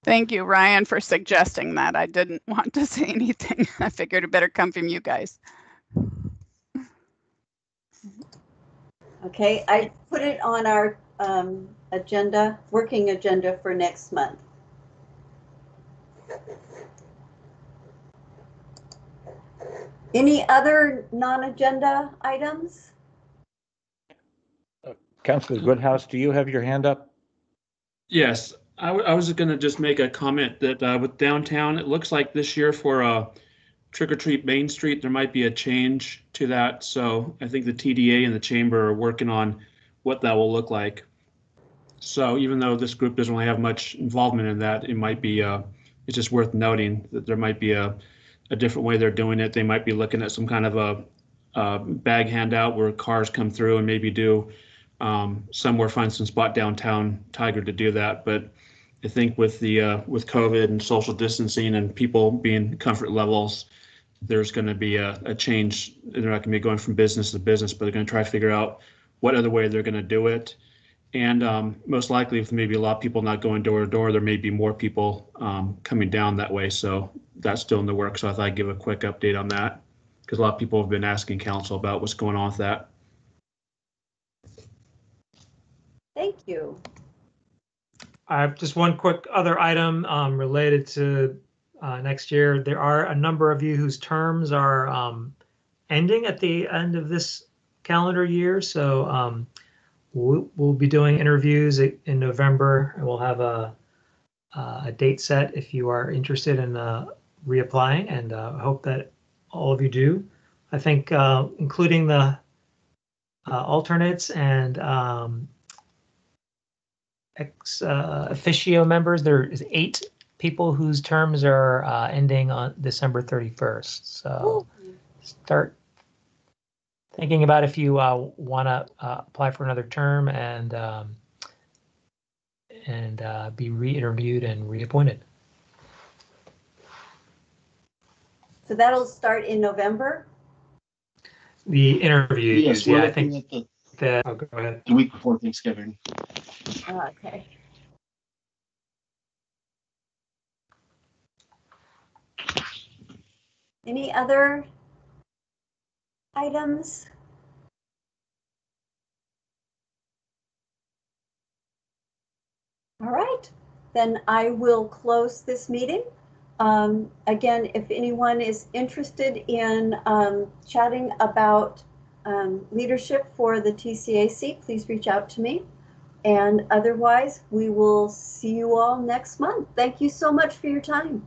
Speaker 3: Thank you, Ryan, for suggesting that. I didn't want to say anything. I figured it better come from you guys.
Speaker 1: Okay, I put it on our agenda, working agenda for next month. Any other non-agenda items?
Speaker 17: Councilor Goodhouse, do you have your hand up?
Speaker 16: Yes, I was going to just make a comment that with downtown, it looks like this year for Trick or Treat Main Street, there might be a change to that. So I think the TDA and the chamber are working on what that will look like. So even though this group doesn't really have much involvement in that, it might be it's just worth noting that there might be a different way they're doing it. They might be looking at some kind of a bag handout where cars come through and maybe do somewhere find some spot downtown Tigard to do that. But I think with the with COVID and social distancing and people being comfort levels, there's going to be a change. They're not going to be going from business to business, but they're going to try to figure out what other way they're going to do it. And most likely, if maybe a lot of people not going door to door, there may be more people coming down that way. So that's still in the works. So I thought I'd give a quick update on that, because a lot of people have been asking council about what's going on with that.
Speaker 1: Thank you.
Speaker 4: I have just one quick other item related to next year. There are a number of you whose terms are ending at the end of this calendar year. So we'll be doing interviews in November, and we'll have a date set if you are interested in reapplying, and I hope that all of you do. I think including the alternates and ex officio members, there is 8 people whose terms are ending on December 31st. So start thinking about if you want to apply for another term and be re-interviewed and reappointed.
Speaker 1: So that'll start in November?
Speaker 4: The interviews,
Speaker 14: Yes, we're
Speaker 4: yeah, I
Speaker 14: looking
Speaker 4: think
Speaker 14: at
Speaker 4: that, oh, go ahead.
Speaker 14: the week before Thanksgiving.
Speaker 1: Okay. Any other items? All right, then I will close this meeting. Again, if anyone is interested in chatting about leadership for the TCAC, please reach out to me. And otherwise, we will see you all next month. Thank you so much for your time.